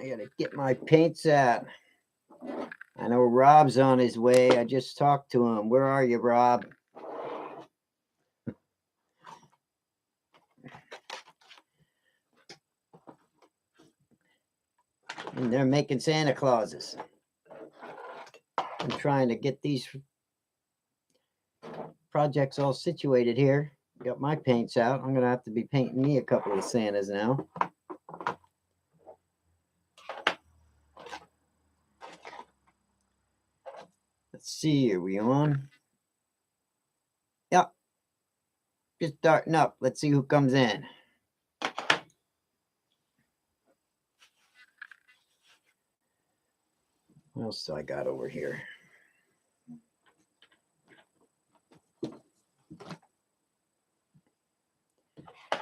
I gotta get my paints out. I know Rob's on his way. I just talked to him. Where are you, Rob? And they're making Santa Clauses. I'm trying to get these projects all situated here. Got my paints out. I'm going to have to be painting me a couple of Santas now. Let's see, are we on? Yep. Just starting up. Let's see who comes in. What else do I got over here?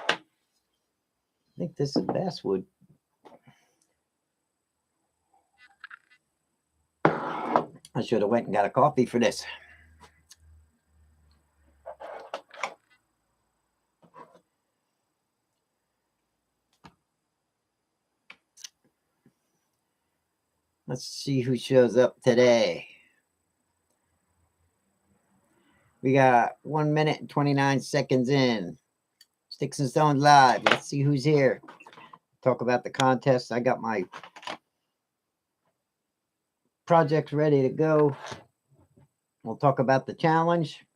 I think this is basswood. I should have went and got a coffee for this. Let's see who shows up today. We got 1 minute and 29 seconds in. Sticks and Stones Live. Let's see who's here. Talk about the contest. I got my projects ready to go. We'll talk about the challenge.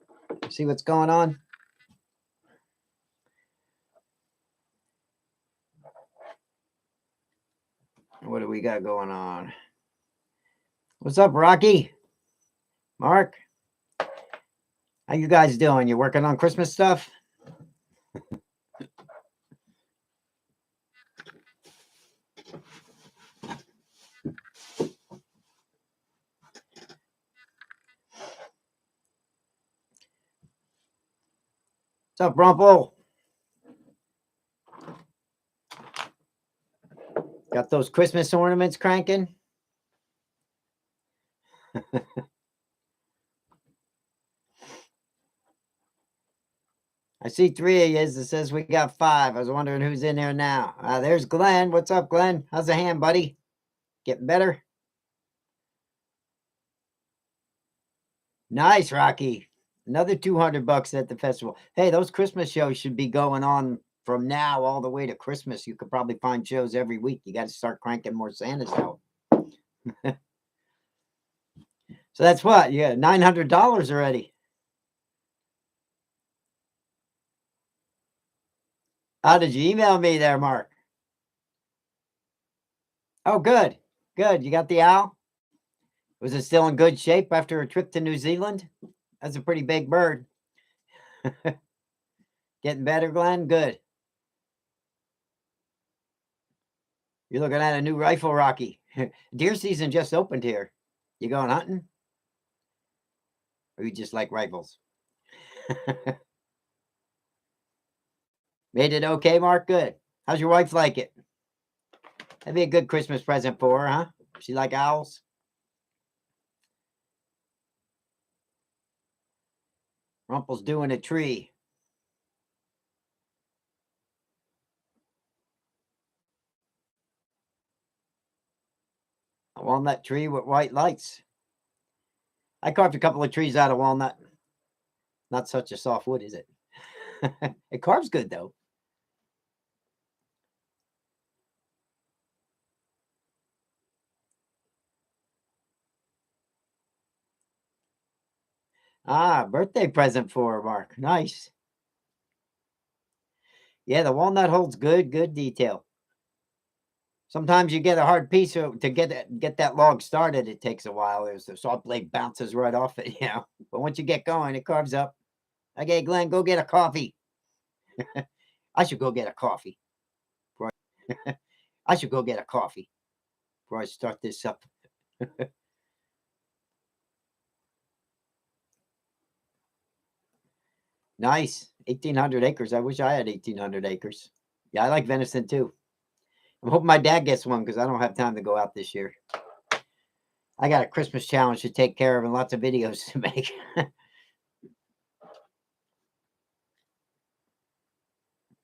See what's going on. What do we got going on? What's up, Rocky? Mark? How you guys doing? You working on Christmas stuff? What's up, Rumple? Got those Christmas ornaments cranking? I see 3 of you. It says we got 5. I was wondering who's in there now. There's Glenn. What's up, Glenn? How's the hand, buddy? Getting better? Nice, Rocky. Another $200 at the festival. Hey, those Christmas shows should be going on from now all the way to Christmas. You could probably find shows every week. You got to start cranking more Santas out. So that's what? Yeah, $900 already. How did you email me there, Mark? Oh, good. Good. You got the owl? Was it still in good shape after a trip to New Zealand? That's a pretty big bird. Getting better, Glenn? Good. You're looking at a new rifle, Rocky. Deer season just opened here. You going hunting? Or you just like rifles? Made it okay, Mark? Good. How's your wife like it? That'd be a good Christmas present for her, huh? She like owls? Rumple's doing a tree. A walnut tree with white lights. I carved a couple of trees out of walnut. Not such a soft wood, is it? It carves good, though. Birthday present for her, Mark. Nice. Yeah, the walnut holds good detail. Sometimes you get a hard piece to get that log started. It takes a while. There's the saw blade bounces right off it, you know. But once you get going, it carves up. Okay, Glenn, go get a coffee. I should go get a coffee. I should go get a coffee before I start this up. Nice. 1,800 acres. I wish I had 1,800 acres. Yeah, I like venison too. I'm hoping my dad gets one because I don't have time to go out this year. I got a Christmas challenge to take care of and lots of videos to make.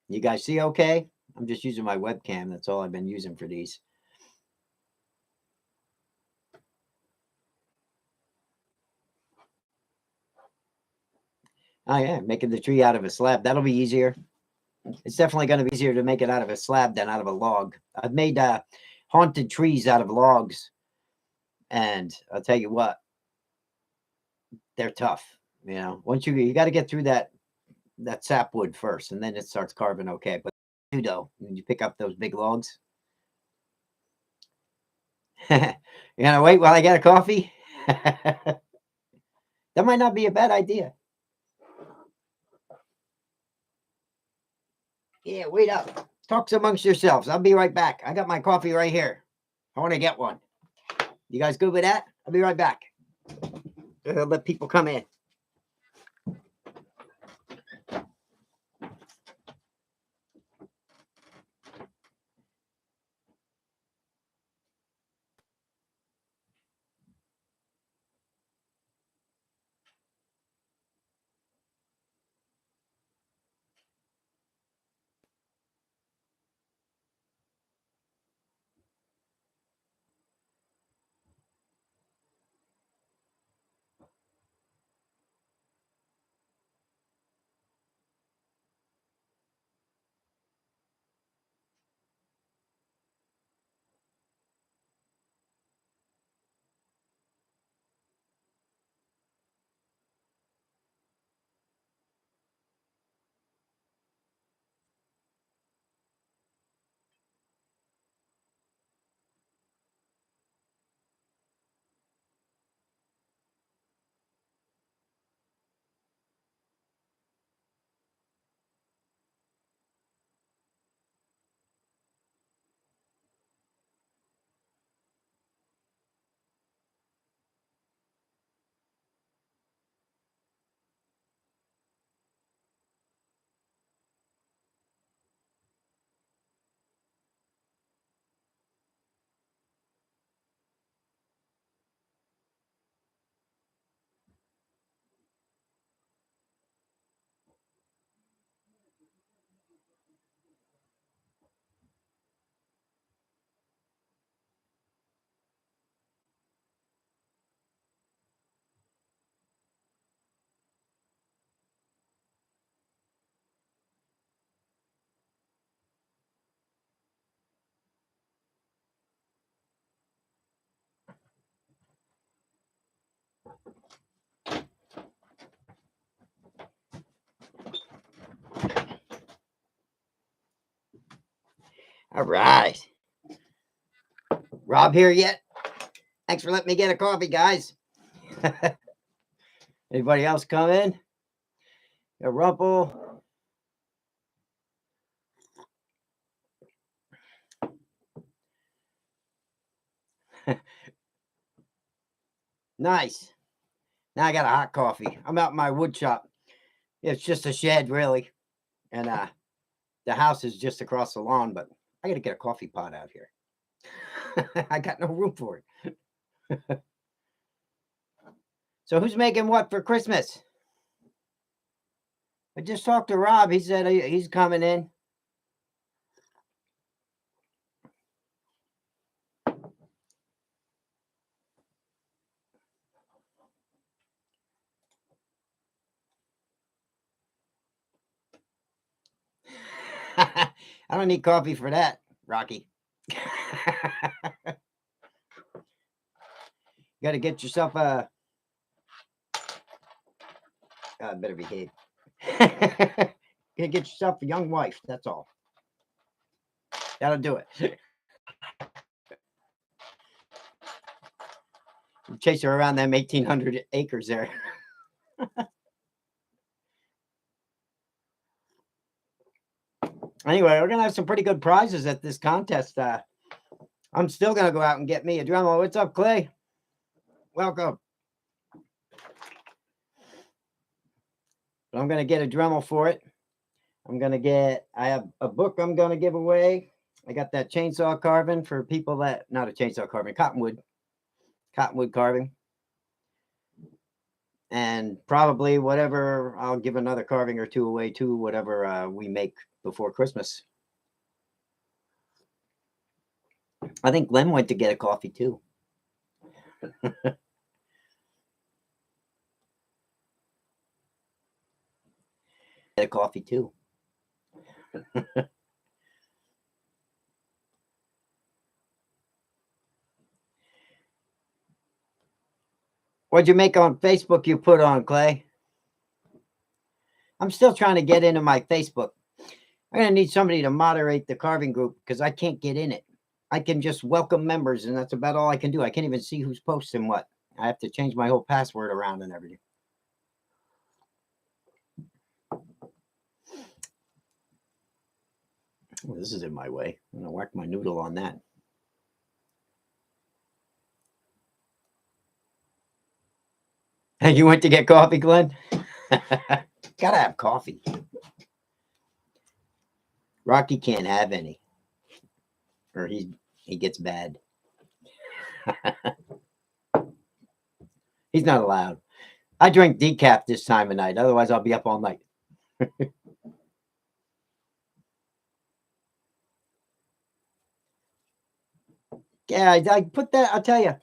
You guys see okay? I'm just using my webcam. That's all I've been using for these. Oh yeah, making the tree out of a slab. That'll be easier. It's definitely going to be easier to make it out of a slab than out of a log. I've made haunted trees out of logs, and I'll tell you what, they're tough. You know, once you got to get through that sapwood first, and then it starts carving okay. But you know, when you pick up those big logs, you gonna wait while I get a coffee? That might not be a bad idea. Yeah, wait up. Talks amongst yourselves. I'll be right back. I got my coffee right here. I want to get one. You guys good with that? I'll be right back. I'll let people come in. All right. Rob here yet? Thanks for letting me get a coffee, guys. Anybody else come in? A rumple. Nice. Now I got a hot coffee. I'm out in my wood shop. It's just a shed, really. And the house is just across the lawn, but I got to get a coffee pot out here. I got no room for it. So who's making what for Christmas? I just talked to Rob. He said he's coming in. I don't need coffee for that, Rocky. You got to get yourself a. Better behave. You got to get yourself a young wife. That's all. That'll do it. Chase her around them 1,800 acres there. Anyway, we're gonna have some pretty good prizes at this contest. I'm still gonna go out and get me a Dremel. What's up, Clay? Welcome. But I'm gonna get a Dremel for it. I have a book I'm gonna give away. I got that chainsaw carving for people that, not a chainsaw carving, cottonwood carving. And probably whatever, I'll give another carving or two away too, whatever we make before Christmas. I think Glenn went to get a coffee too. a coffee too. What'd you make on Facebook you put on, Clay? I'm still trying to get into my Facebook. I'm going to need somebody to moderate the carving group because I can't get in it. I can just welcome members, and that's about all I can do. I can't even see who's posting what. I have to change my whole password around and everything. Oh, this is in my way. I'm going to whack my noodle on that. Hey, you went to get coffee, Glenn? Gotta have coffee. Rocky can't have any, or he gets bad. He's not allowed. I drink decaf this time of night. Otherwise, I'll be up all night. Yeah, I put that. I'll tell you.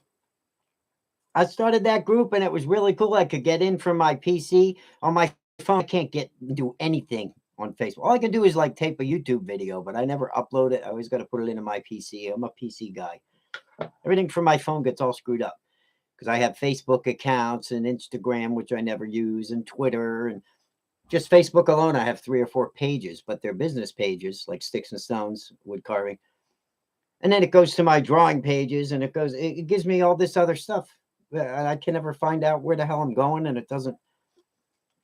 I started that group, and it was really cool. I could get in from my PC. On my phone, I can't do anything on Facebook. All I can do is like tape a YouTube video, but I never upload it. I always got to put it into my PC. I'm a PC guy. Everything from my phone gets all screwed up because I have Facebook accounts and Instagram, which I never use, and Twitter, and just Facebook alone. I have 3 or 4 pages, but they're business pages like Sticks and Stones, Wood Carving. And then it goes to my drawing pages, and it gives me all this other stuff. I can never find out where the hell I'm going, and it doesn't,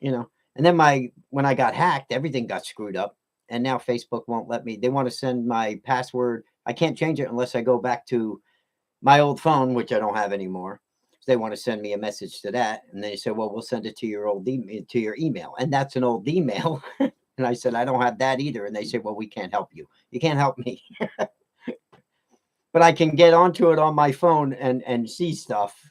And then when I got hacked, everything got screwed up, and now Facebook won't let me. They want to send my password. I can't change it unless I go back to my old phone, which I don't have anymore. So they want to send me a message to that, and they said, "Well, we'll send it to your to your email," and that's an old email. And I said, "I don't have that either," and they said, "Well, we can't help you. You can't help me." But I can get onto it on my phone and see stuff,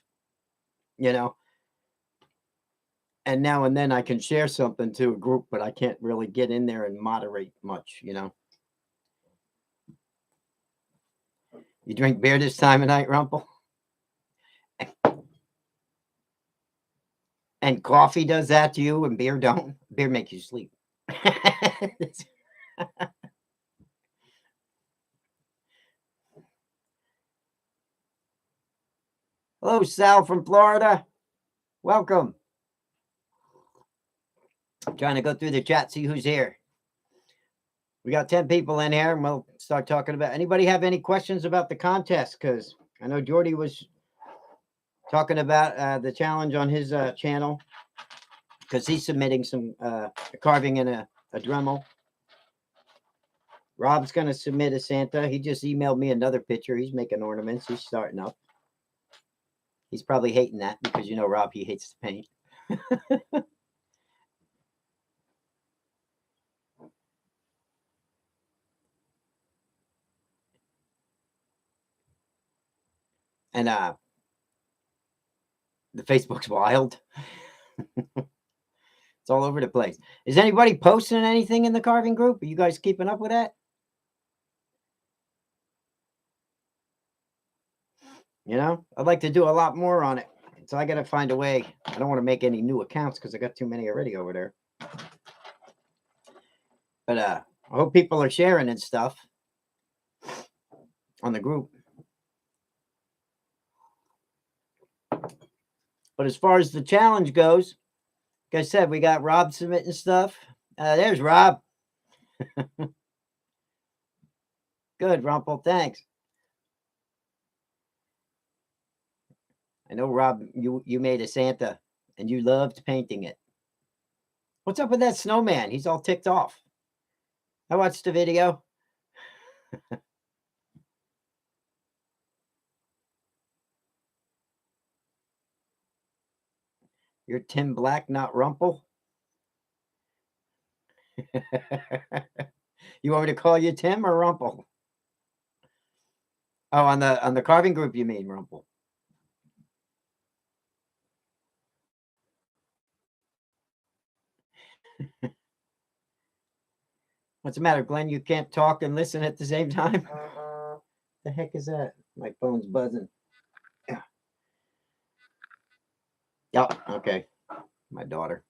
And now and then I can share something to a group, but I can't really get in there and moderate much, You drink beer this time of night, Rumpel? And coffee does that to you, and beer don't? Beer makes you sleep. Hello, Sal from Florida. Welcome. I'm trying to go through the chat, see who's here. We got 10 people in here, and we'll start talking about. Anybody have any questions about the contest? Because I know Jordy was talking about the challenge on his channel, because he's submitting some carving in a Dremel. Rob's going to submit a Santa. He just emailed me another picture. He's making ornaments. He's starting up. He's probably hating that because, Rob, he hates to paint. And the Facebook's wild. It's all over the place. Is anybody posting anything in the carving group? Are you guys keeping up with that? I'd like to do a lot more on it. So I got to find a way. I don't want to make any new accounts because I got too many already over there. But I hope people are sharing and stuff on the group. But as far as the challenge goes, like I said, we got Rob submitting stuff. There's Rob. Good, Rumpel. Thanks. I know, Rob, you made a Santa, and you loved painting it. What's up with that snowman? He's all ticked off. I watched the video. You're Tim Black, not Rumpel. You want me to call you Tim or Rumpel? Oh, on the carving group, you mean, Rumpel? What's the matter, Glenn? You can't talk and listen at the same time? The heck is that? My phone's buzzing. Yeah. Yep. Okay. My daughter.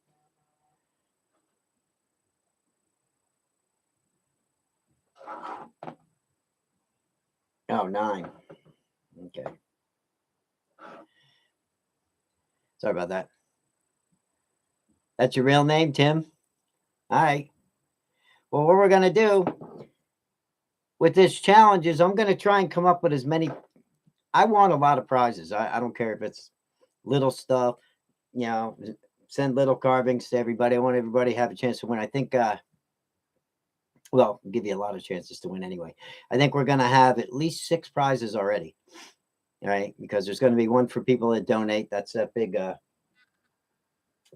Oh, 9. Okay. Sorry about that. That's your real name, Tim? All right. Well, what we're going to do with this challenge is I'm going to try and come up with as many. I want a lot of prizes. I don't care if it's little stuff, you know, send little carvings to everybody. I want everybody to have a chance to win. I think, well, give you a lot of chances to win anyway. I think we're going to have at least 6 prizes already. All right. Because there's going to be one for people that donate. That's that big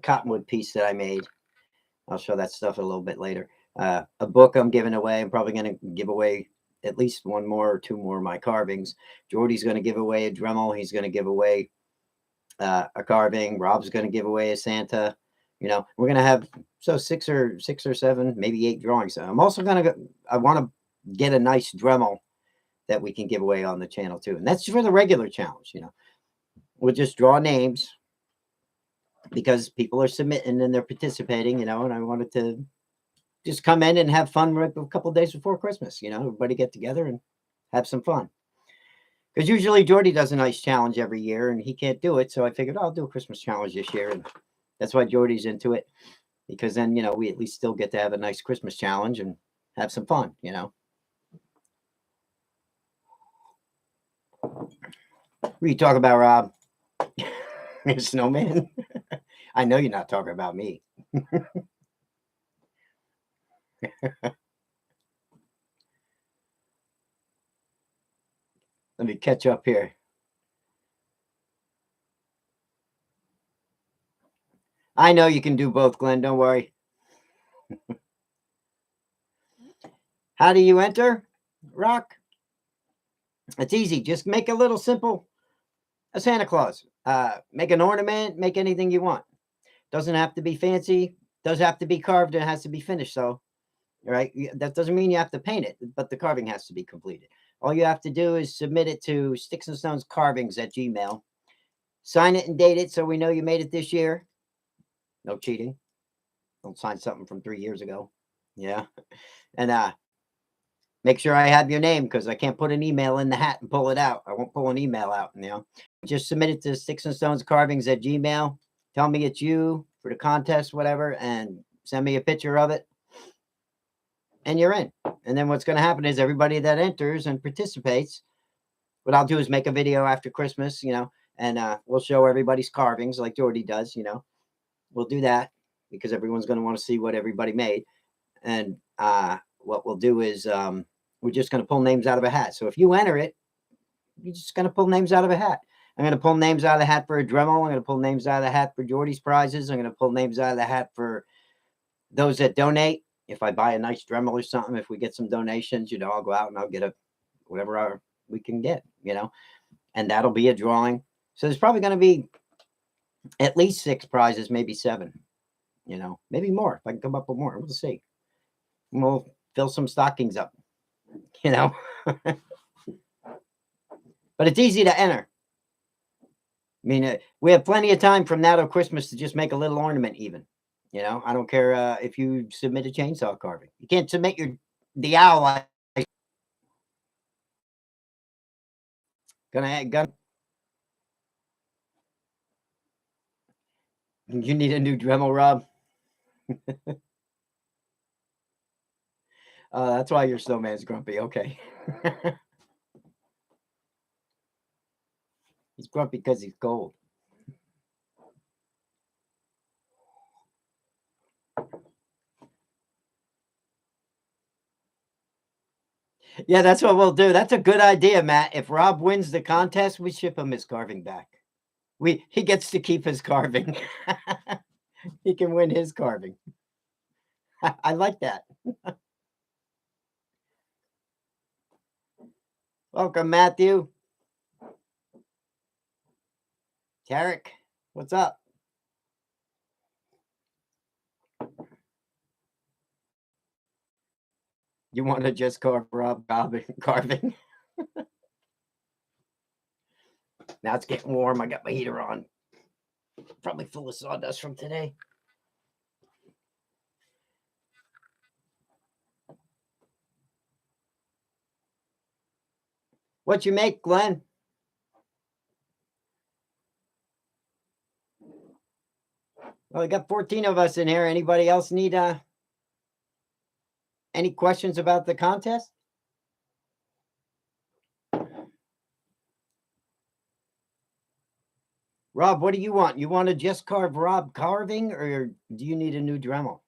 cottonwood piece that I made. I'll show that stuff a little bit later. A book I'm giving away. I'm probably going to give away at least 1 more or 2 more of my carvings. Jordy's going to give away a Dremel. He's going to give away a carving. Rob's going to give away a Santa. You know, we're going to have 6 or 7, maybe 8 drawings. I'm also going to I want to get a nice Dremel that we can give away on the channel too. And that's for the regular challenge. You know, we'll just draw names because people are submitting and they're participating, you know, and I wanted to just come in and have fun right a couple of days before Christmas, you know, everybody get together and have some fun. Because usually Jordy does a nice challenge every year and he can't do it. So I figured I'll do a Christmas challenge this year. And that's why Jordy's into it. Because then, you know, we at least still get to have a nice Christmas challenge and have some fun, you know. What are you talking about, Rob? Snowman? I know you're not talking about me. Let me catch up here. I know you can do both, Glenn. Don't worry. How do you enter? Rock. It's easy. Just make a little simple a Santa Claus. Make an ornament. Make anything you want. Doesn't have to be fancy. Does have to be carved. And it has to be finished. So, right. That doesn't mean you have to paint it, but the carving has to be completed. All you have to do is submit it to sticksandstonescarvings@gmail. Sign it and date it so we know you made it this year. No cheating. Don't sign something from 3 years ago. Yeah. And make sure I have your name because I can't put an email in the hat and pull it out. I won't pull an email out, you know. Just submit it to sticksandstonescarvings@gmail. Tell me it's you for the contest, whatever, and send me a picture of it. And you're in. And then what's going to happen is everybody that enters and participates, what I'll do is make a video after Christmas, you know, and we'll show everybody's carvings like Jordy does, you know. We'll do that because everyone's going to want to see what everybody made. And what we'll do is we're just going to pull names out of a hat. So if you enter it, you're just going to pull names out of a hat. I'm going to pull names out of the hat for a Dremel. I'm going to pull names out of the hat for Jordy's prizes. I'm going to pull names out of the hat for those that donate. If I buy a nice Dremel or something, if we get some donations, you know, I'll go out and I'll get whatever we can get, you know, and that'll be a drawing. So there's probably going to be at least 6 prizes, maybe 7, you know, maybe more. If I can come up with more, we'll see. We'll fill some stockings up, you know. But it's easy to enter. I mean, we have plenty of time from now to Christmas to just make a little ornament even. You know, I don't care if you submit a chainsaw carving. You can't submit the owl. Gonna. You need a new Dremel, Rob. That's why your snowman's grumpy. Okay. He's grumpy because he's cold. Yeah, that's what we'll do. That's a good idea, Matt. If Rob wins the contest, we ship him his carving back. He gets to keep his carving. He can win his carving. I like that. Welcome, Matthew. Tarek, what's up? You want to just carve Rob carving? Now it's getting warm. I got my heater on. Probably full of sawdust from today. What you make, Glenn? Well, we got 14 of us in here. Anybody else need any questions about the contest? Rob, what do you want? You want to just carve Rob carving, or do you need a new Dremel?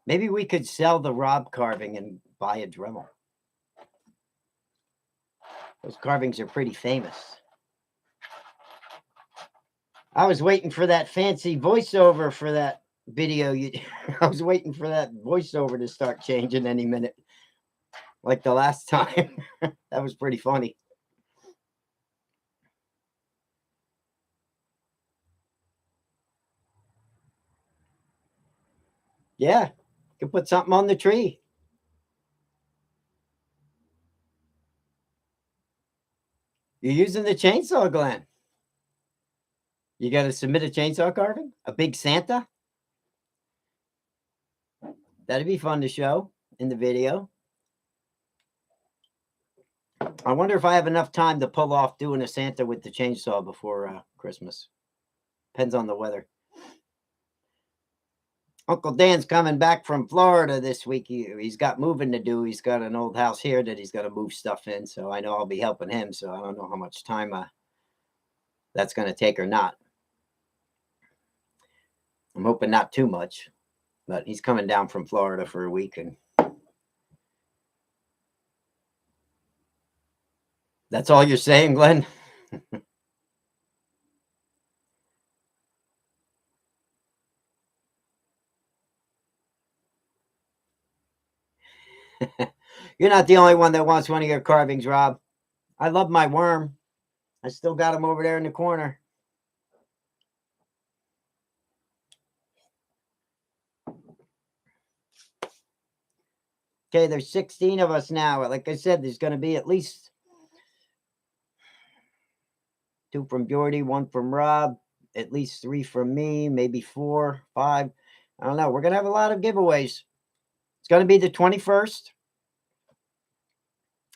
Maybe we could sell the Rob carving and buy a Dremel. Those carvings are pretty famous. I was waiting for that fancy voiceover for that video. I was waiting for that voiceover to start changing any minute, like the last time. That was pretty funny. Yeah, you can put something on the tree. You're using the chainsaw, Glenn. You got to submit a chainsaw carving? A big Santa? That'd be fun to show in the video. I wonder if I have enough time to pull off doing a Santa with the chainsaw before Christmas. Depends on the weather. Uncle Dan's coming back from Florida this week. He's got moving to do. He's got an old house here that he's got to move stuff in. So I know I'll be helping him. So I don't know how much time that's going to take or not. I'm hoping not too much. But he's coming down from Florida for a week. And that's all you're saying, Glenn? You're not the only one that wants one of your carvings, Rob. I love my worm. I still got him over there in the corner. Okay, there's 16 of us now. Like I said, there's going to be at least 2 from Jordy, 1 from Rob, at least 3 from me, maybe 4, 5. I don't know. We're going to have a lot of giveaways. It's going to be the 21st.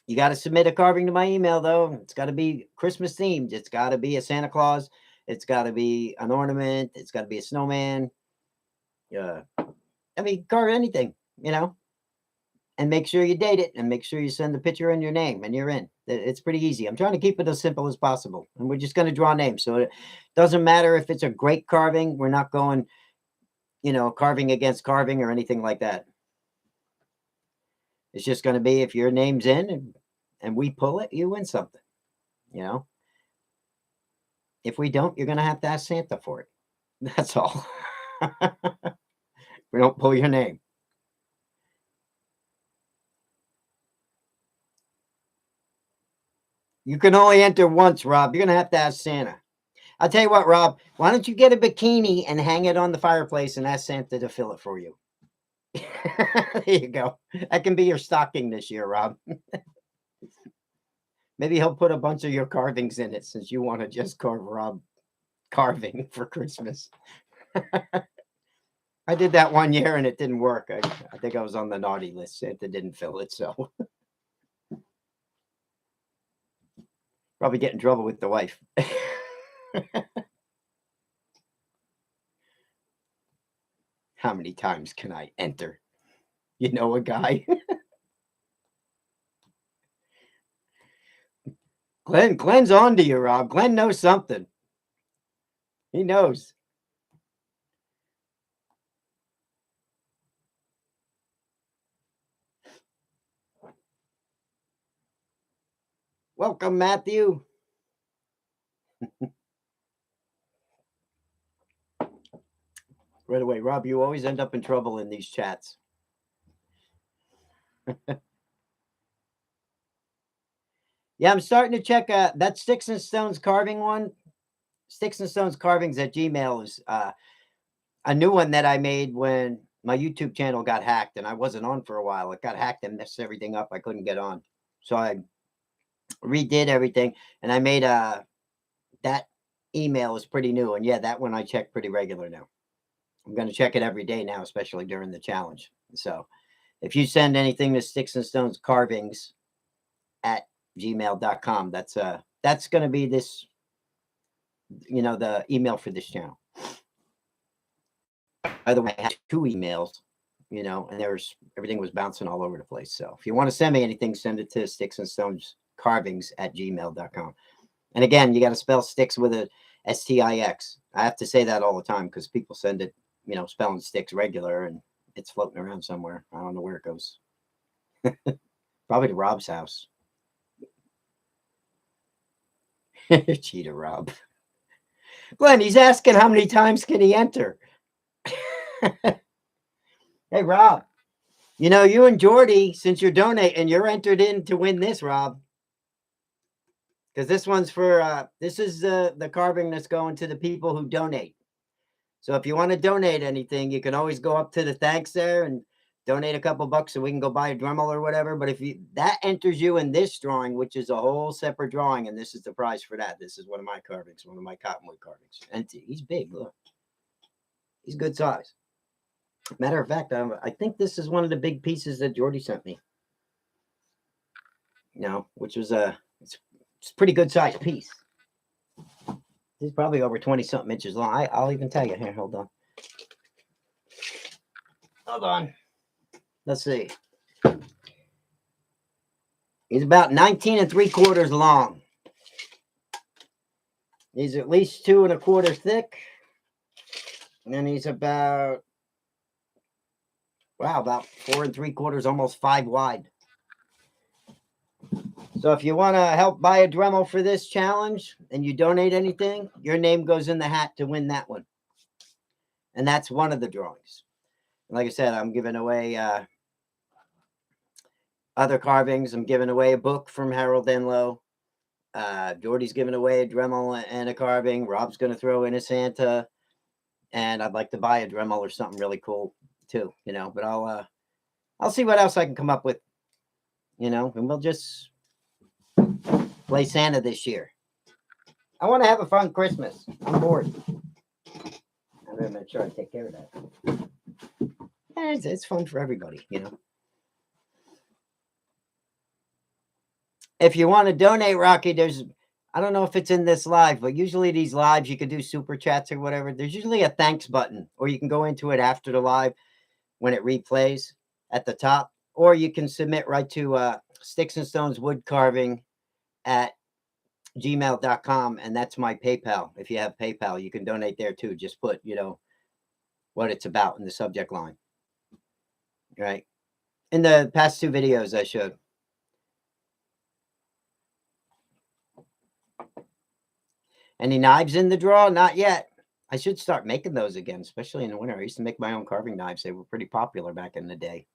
You got to submit a carving to my email, though. It's got to be Christmas themed. It's got to be a Santa Claus. It's got to be an ornament. It's got to be a snowman. I mean, carve anything, and make sure you date it and make sure you send the picture and your name and you're in. It's pretty easy. I'm trying to keep it as simple as possible. And we're just going to draw names. So it doesn't matter if it's a great carving. We're not going, carving against carving or anything like that. It's just going to be if your name's in and we pull it, you win something, If we don't, you're going to have to ask Santa for it. That's all. We don't pull your name. You can only enter once, Rob. You're going to have to ask Santa. I'll tell you what, Rob. Why don't you get a bikini and hang it on the fireplace and ask Santa to fill it for you? There you go. That can be your stocking this year, Rob. Maybe he'll put a bunch of your carvings in it since you want to just carve Rob carving for Christmas. I did that one year and it didn't work. I think I was on the naughty list. Santa didn't fill it, so probably get in trouble with the wife. How many times can I enter? You know a guy? Glenn's on to you, Rob. Glenn knows something. He knows. Welcome, Matthew. Right away, Rob, you always end up in trouble in these chats. Yeah, I'm starting to check that Sticks and Stones carving one. Sticks and Stones Carvings at Gmail is a new one that I made when my YouTube channel got hacked and I wasn't on for a while. It got hacked and messed everything up. I couldn't get on. So I redid everything and I made that email is pretty new. And yeah, that one I check pretty regular now. I'm going to check it every day now, especially during the challenge. So if you send anything to Sticks and Stones Carvings at gmail.com. That's going to be this, the email for this channel. By the way, I had 2 emails, and everything was bouncing all over the place. So if you want to send me anything, send it to sticks and stones carvings at gmail.com. And again, you got to spell sticks with a STIX. I have to say that all the time because people send it, spelling sticks regular, and it's floating around somewhere. I don't know where it goes. Probably to Rob's house. Cheater Rob. Glenn, he's asking how many times can he enter? Hey, Rob. You and Jordy, since you're donating, you're entered in to win this, Rob. Because this one's for, this is the carving that's going to the people who donate. So if you want to donate anything, you can always go up to the thanks there and donate a couple bucks so we can go buy a Dremel or whatever. But that enters you in this drawing, which is a whole separate drawing, and this is the prize for that. This is one of my carvings, one of my cottonwood carvings. And he's big, look. He's good size. Matter of fact, I think this is one of the big pieces that Jordy sent me. Which was it's a pretty good size piece. This is probably over 20-something inches long. I'll even tell you. Here, hold on. Hold on. Let's see. He's about 19 3/4 long. He's at least 2 1/4 thick. And he's about 4 3/4, almost 5 wide. So if you want to help buy a Dremel for this challenge and you donate anything, your name goes in the hat to win that one. And that's one of the drawings. Like I said, I'm giving away other carvings. I'm giving away a book from Harold Enlow. Jordy's giving away a Dremel and a carving. Rob's going to throw in a Santa. And I'd like to buy a Dremel or something really cool too, but I'll see what else I can come up with, and we'll just play Santa this year. I want to have a fun Christmas. I'm bored. I'm going to make sure I take care of that. It's fun for everybody, If you want to donate, Rocky, I don't know if it's in this live, but usually these lives, you can do super chats or whatever. There's usually a thanks button, or you can go into it after the live when it replays at the top, or you can submit right to Sticks and Stones Wood Carving at gmail.com, and that's my PayPal. If you have PayPal, you can donate there too. Just put, what it's about in the subject line. Right? In the past 2 videos I showed. Any knives in the drawer? Not yet. I should start making those again, especially in the winter. I used to make my own carving knives. They were pretty popular back in the day.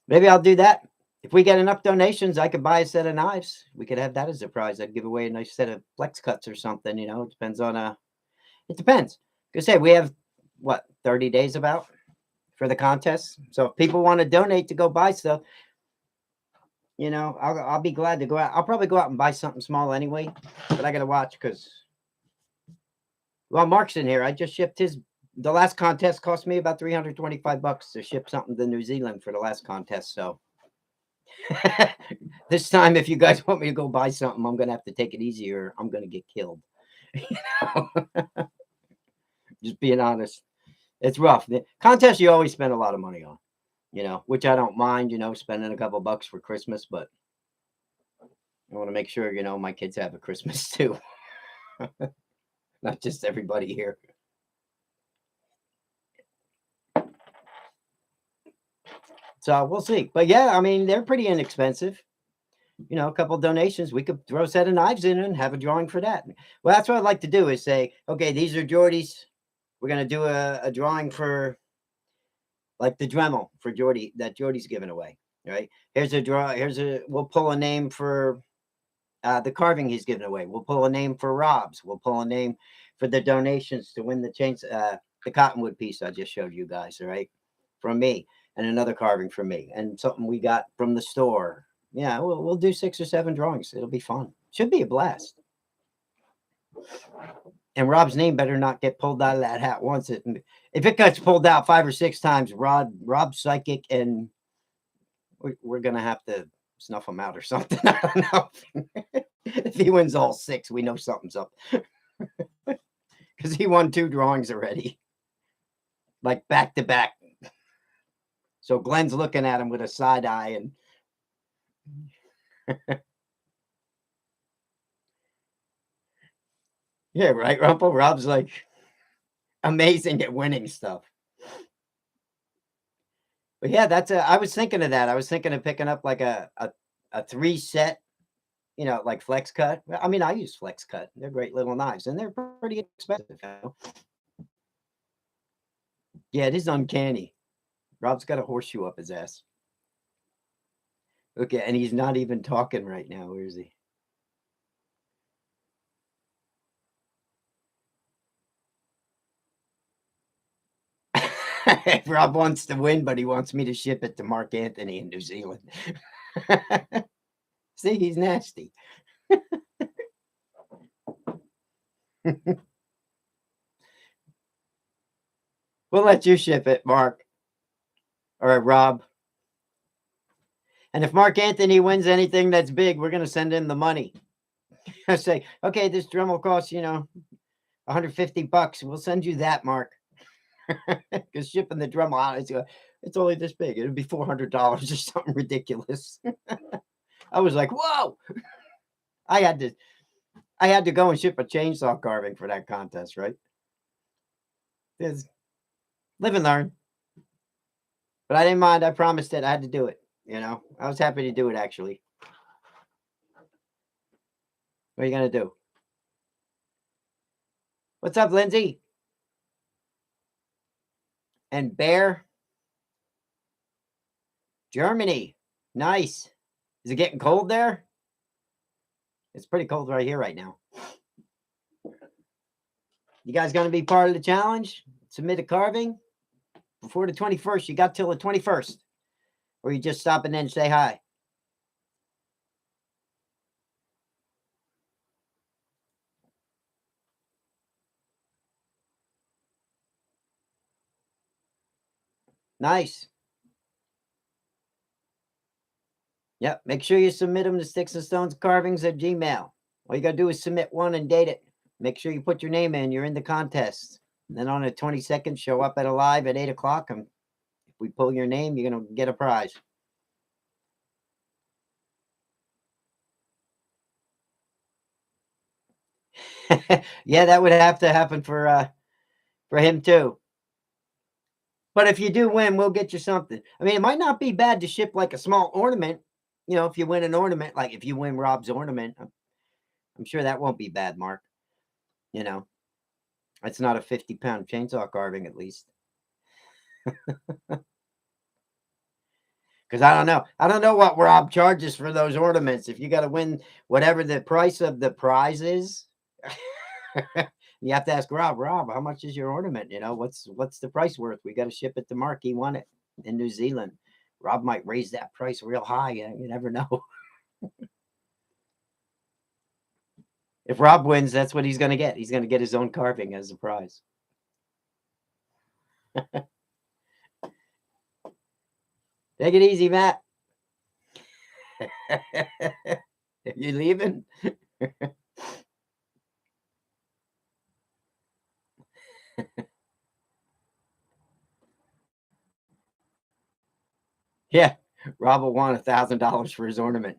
Maybe I'll do that. If we get enough donations, I could buy a set of knives. We could have that as a prize. I'd give away a nice set of flex cuts or something, It depends on it depends. Like I said, we have 30 days about for the contest. So if people want to donate to go buy stuff, I'll be glad to go out. I'll probably go out and buy something small anyway, but I got to watch because, Mark's in here. I just shipped the last contest cost me about $325 to ship something to New Zealand for the last contest. So this time, if you guys want me to go buy something, I'm going to have to take it easy or I'm going to get killed. Just being honest. It's rough. The contest you always spend a lot of money on. Which I don't mind, spending a couple bucks for Christmas, but I want to make sure, my kids have a Christmas too. Not just everybody here. So we'll see. But yeah, I mean, they're pretty inexpensive. A couple donations, we could throw a set of knives in and have a drawing for that. Well, that's what I'd like to do is say, okay, these are Jordy's. We're going to do a drawing for like the Dremel for Jordy that Jordy's giving away, right? We'll pull a name for the carving he's giving away. We'll pull a name for Rob's. We'll pull a name for the donations to win the cottonwood piece I just showed you guys, all right? From me, and another carving from me, and something we got from the store. Yeah, we'll do 6 or 7 drawings. It'll be fun. Should be a blast. And Rob's name better not get pulled out of that hat once. If it gets pulled out 5 or 6 times, Rob's psychic and We're gonna have to snuff him out or something. I don't know. If he wins all 6, we know something's up. Because he won 2 drawings already, like back to back. So Glenn's looking at him with a side eye, and yeah, right, Rumple. Rob's like amazing at winning stuff. But yeah, that's a. I was thinking of that. I was thinking of picking up like a 3 set, like flex cut. Well, I mean, I use flex cut. They're great little knives, and they're pretty expensive. Yeah, it is uncanny. Rob's got a horseshoe up his ass. Okay, and he's not even talking right now. Where is he? Rob wants to win, but he wants me to ship it to Mark Anthony in New Zealand. See, he's nasty. We'll let you ship it, Mark or Rob. And if Mark Anthony wins anything that's big, we're going to send him the money. I say, okay, this drum will cost, $150. We'll send you that, Mark. Because shipping the drum out, it's only this big. It'd be $400 or something ridiculous. I was like, whoa! I had to go and ship a chainsaw carving for that contest, right? It's live and learn. But I didn't mind. I promised it. I had to do it. I was happy to do it, actually. What are you going to do? What's up, Lindsay? And Bear? Germany. Nice. Is it getting cold there? It's pretty cold right here right now. You guys going to be part of the challenge? Submit a carving before the 21st. You got till the 21st. Or you just stop and then say hi. Nice. Yep. Make sure you submit them to Sticks and Stones Carvings at Gmail. All you got to do is submit one and date it. Make sure you put your name in. You're in the contest. And then on the 22nd, show up at a live at 8 o'clock. And if we pull your name, you're going to get a prize. Yeah, that would have to happen for him too. But if you do win, we'll get you something. I mean, it might not be bad to ship like a small ornament. If you win an ornament, like if you win Rob's ornament, I'm sure that won't be bad, Mark. It's not a 50-pound chainsaw carving, at least. Because I don't know what Rob charges for those ornaments. If you got to win whatever the price of the prize is, you have to ask Rob. Rob, how much is your ornament? What's the price worth? We got to ship it to Mark. He won it in New Zealand. Rob might raise that price real high. You never know. If Rob wins, that's what he's going to get. He's going to get his own carving as a prize. Take it easy, Matt. You leaving? Yeah, Rob will want $1,000 for his ornament.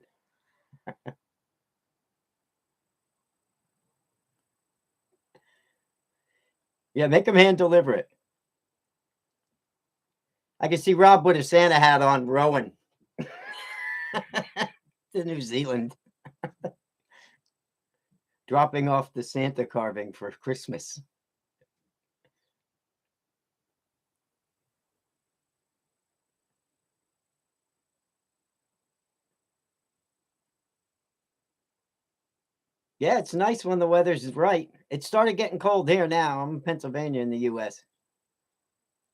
Yeah, make him hand deliver it. I can see Rob with a Santa hat on, rowing to New Zealand, dropping off the Santa carving for Christmas. Yeah, it's nice when the weather's right. It started getting cold here now. I'm in Pennsylvania in the US.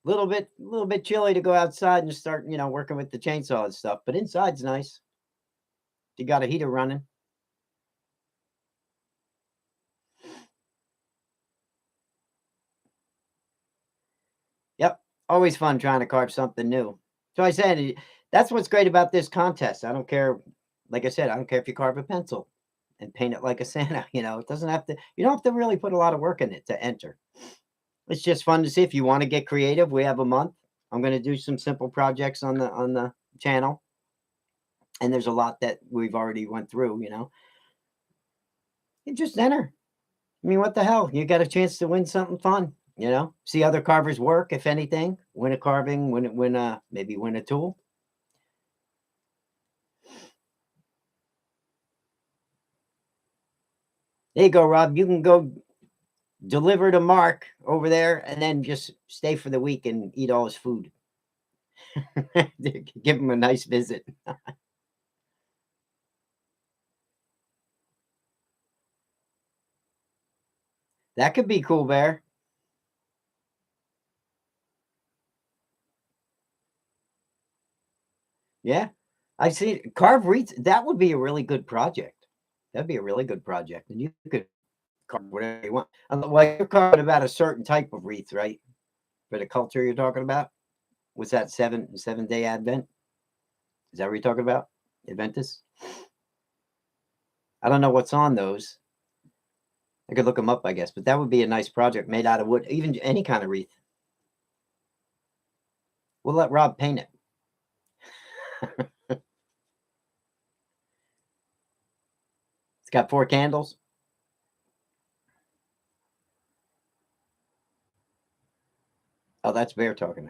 A little bit chilly to go outside and start, working with the chainsaw and stuff, but inside's nice. You got a heater running. Yep. Always fun trying to carve something new. So I said That's what's great about this contest. I don't care, like I said, I don't care if you carve a pencil and paint it like a Santa, it doesn't have to you don't have to really put a lot of work in it to enter. It's just fun to see if you wanna get creative, we have a month. I'm gonna do some simple projects on the channel, and there's a lot that we've already went through, You just enter. I mean, what the hell? You got a chance to win something fun, See other carvers work, if anything, win a carving, win a maybe win a tool. There you go, Rob. You can go deliver to Mark over there and then just stay for the week and eat all his food. Give him a nice visit. That could be cool, Bear. Yeah. I see carve wreaths. That would be a really good project. That'd be a really good project. And you could carve whatever you want. Well, you're carving about a certain type of wreath, right? For the culture you're talking about? Was that 7 day Advent? Is that what you're talking about? Adventus? I don't know what's on those. I could look them up, I guess, but that would be a nice project made out of wood, even any kind of wreath. We'll let Rob paint it. It's got 4 candles. Oh, that's Bear talking.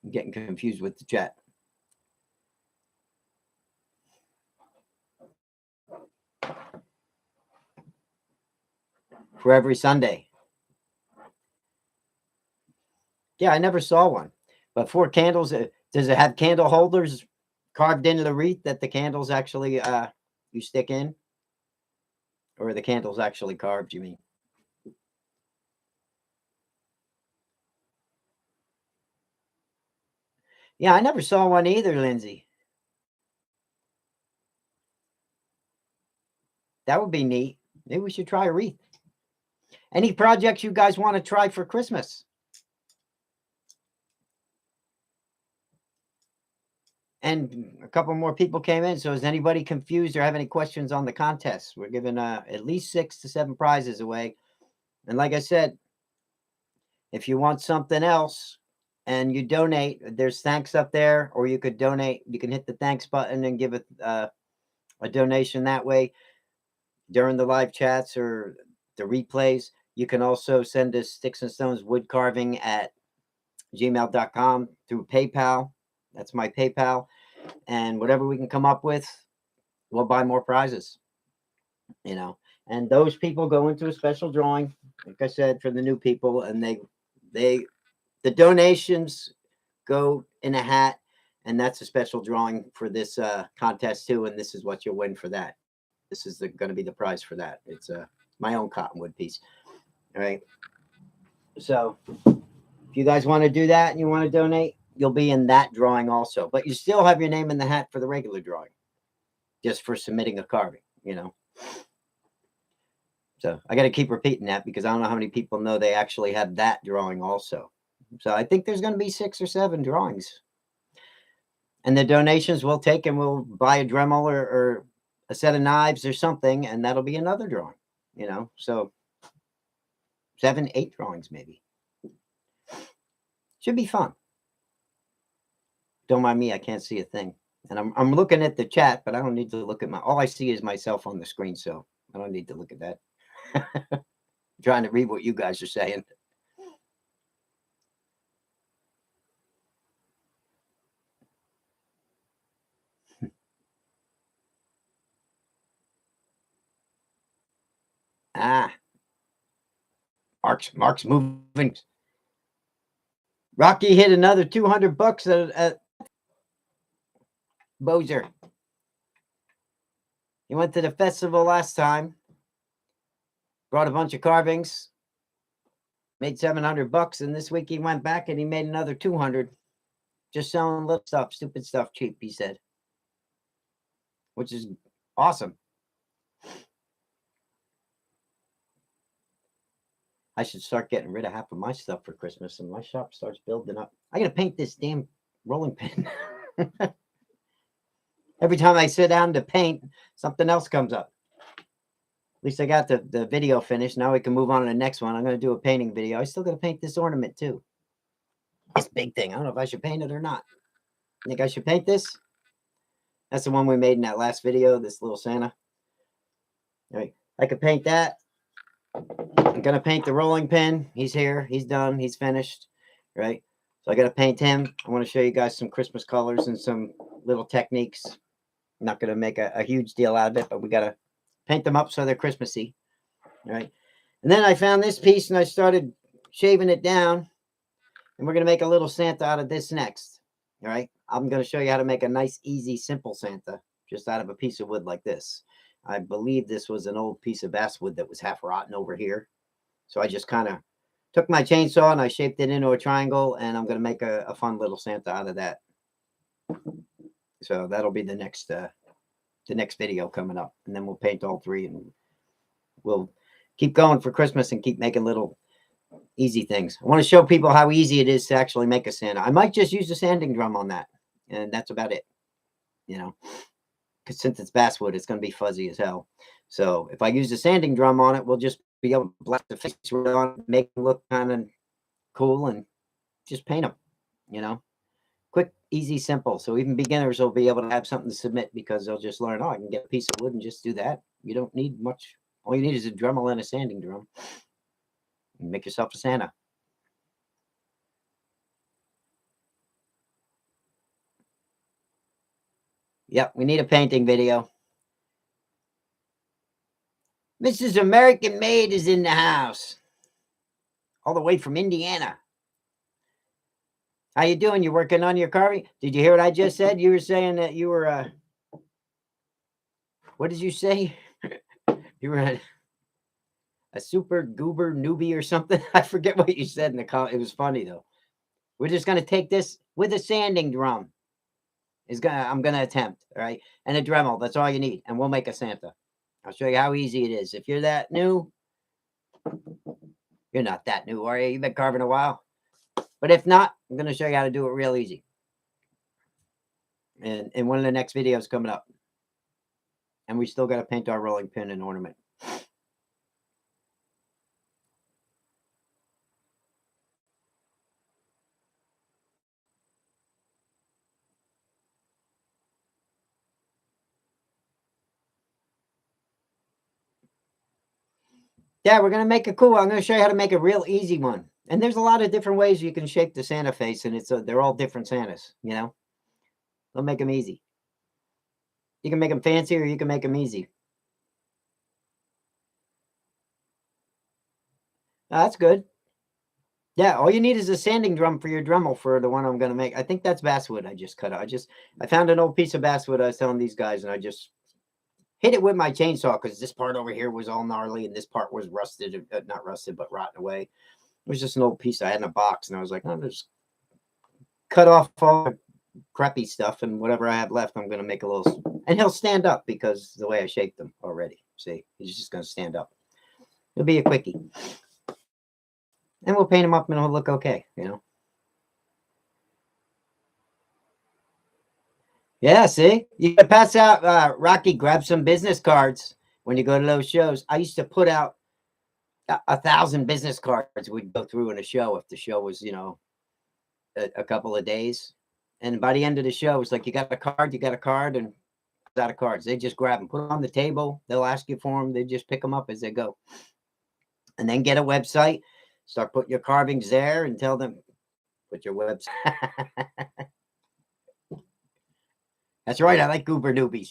I'm getting confused with the chat. For every Sunday. Yeah, I never saw one. But 4 candles, does it have candle holders carved into the wreath that the candles actually you stick in? Or are the candles actually carved, you mean? Yeah, I never saw one either, Lindsay. That would be neat. Maybe we should try a wreath. Any projects you guys want to try for Christmas? And a couple more people came in. So is anybody confused or have any questions on the contest? We're giving at least 6 to 7 prizes away. And like I said, if you want something else and you donate, there's thanks up there, or you could donate. You can hit the thanks button and give a donation that way during the live chats or the replays. You can also send us sticks and stones wood carving at gmail.com through PayPal. That's my PayPal. And whatever we can come up with, we'll buy more prizes, And those people go into a special drawing, like I said, for the new people, and they the donations go in a hat, and that's a special drawing for this contest too. And this is what you'll win for that. This is going to be the prize for that. It's my own cottonwood piece. All right. So if you guys want to do that and you want to donate, you'll be in that drawing also. But you still have your name in the hat for the regular drawing, just for submitting a carving. So I got to keep repeating that because I don't know how many people know they actually have that drawing also. So I think there's going to be 6 or 7 drawings. And the donations we'll take and we'll buy a Dremel or a set of knives or something, and that'll be another drawing. So 7, 8 drawings maybe. Should be fun. Don't mind me, I can't see a thing. And I'm looking at the chat, but I don't need to look at all I see is myself on the screen, so I don't need to look at that. Trying to read what you guys are saying. Ah, Mark's moving. Rocky hit another $200 at Bozer. He went to the festival last time, brought a bunch of carvings, made $700, and this week he went back and he made another 200, just selling little stuff, stupid stuff, cheap. He said, which is awesome. I should start getting rid of half of my stuff for Christmas, and my shop starts building up. I gotta paint this damn rolling pin. Every time I sit down to paint, something else comes up. At least I got the video finished. Now we can move on to the next one. I'm going to do a painting video. I still got to paint this ornament too. This big thing. I don't know if I should paint it or not. Think I should paint this? That's the one we made in that last video, this little Santa. All right. I could paint that. I'm going to paint the rolling pin. He's here. He's done. He's finished. Right. So I got to paint him. I want to show you guys some Christmas colors and some little techniques. I'm not going to make a huge deal out of it, but we got to paint them up so they're Christmassy. All right. And then I found this piece and I started shaving it down. And we're going to make a little Santa out of this next. All right. I'm going to show you how to make a nice, easy, simple Santa just out of a piece of wood like this. I believe this was an old piece of basswood that was half rotten over here. So I just kind of took my chainsaw and I shaped it into a triangle, and I'm going to make a fun little Santa out of that. So that'll be the next video coming up, and then we'll paint all three, and we'll keep going for Christmas and keep making little easy things. I want to show people how easy it is to actually make a Santa. I might just use a sanding drum on that, and that's about it. You know, because since it's basswood, it's going to be fuzzy as hell. So if I use a sanding drum on it, we'll just be able to blast the face on, make them look kind of cool, and just paint them. You know, quick, easy, simple. So even beginners will be able to have something to submit because they'll just learn, oh, I can get a piece of wood and just do that. You don't need much. All you need is a Dremel and a sanding drum. And make yourself a Santa. Yep, we need a painting video. Mrs. American Maid is in the house. All the way from Indiana. How you doing? You working on your carving? Did you hear what I just said? You were saying that you were what did you say? You were a super goober newbie or something. I forget what you said in the comment. It was funny though. We're just gonna take this with a sanding drum. I'm gonna attempt, all right? And a Dremel. That's all you need, and we'll make a Santa. I'll show you how easy it is. If you're that new, you're not that new, are you? You've been carving a while. But if not, I'm gonna show you how to do it real easy. And in one of the next videos coming up. And we still got to paint our rolling pin and ornament. Yeah, we're going to make it cool. I'm going to show you how to make a real easy one. And there's a lot of different ways you can shape the Santa face, and they're all different Santas, you know? They'll make them easy. You can make them fancy or you can make them easy. That's good. Yeah, all you need is a sanding drum for your Dremel for the one I'm going to make. I think that's basswood I just cut out. I found an old piece of basswood I was telling these guys, and I just hit it with my chainsaw because this part over here was all gnarly and this part was rusted, not rusted, but rotten away. It was just an old piece I had in a box, and I was like, I'll just cut off all the crappy stuff, and whatever I have left, I'm going to make a little, and he'll stand up because the way I shaped him already. See, he's just going to stand up. It'll be a quickie. And we'll paint him up and it'll look okay, you know. Yeah, see? You can pass out, Rocky, grab some business cards when you go to those shows. I used to put out 1,000 business cards we'd go through in a show if the show was, you know, a couple of days. And by the end of the show, it's like, you got a card, and out of cards. They just grab them, put them on the table. They'll ask you for them. They just pick them up as they go. And then get a website. Start putting your carvings there and tell them, put your website. That's right. I like goober newbies.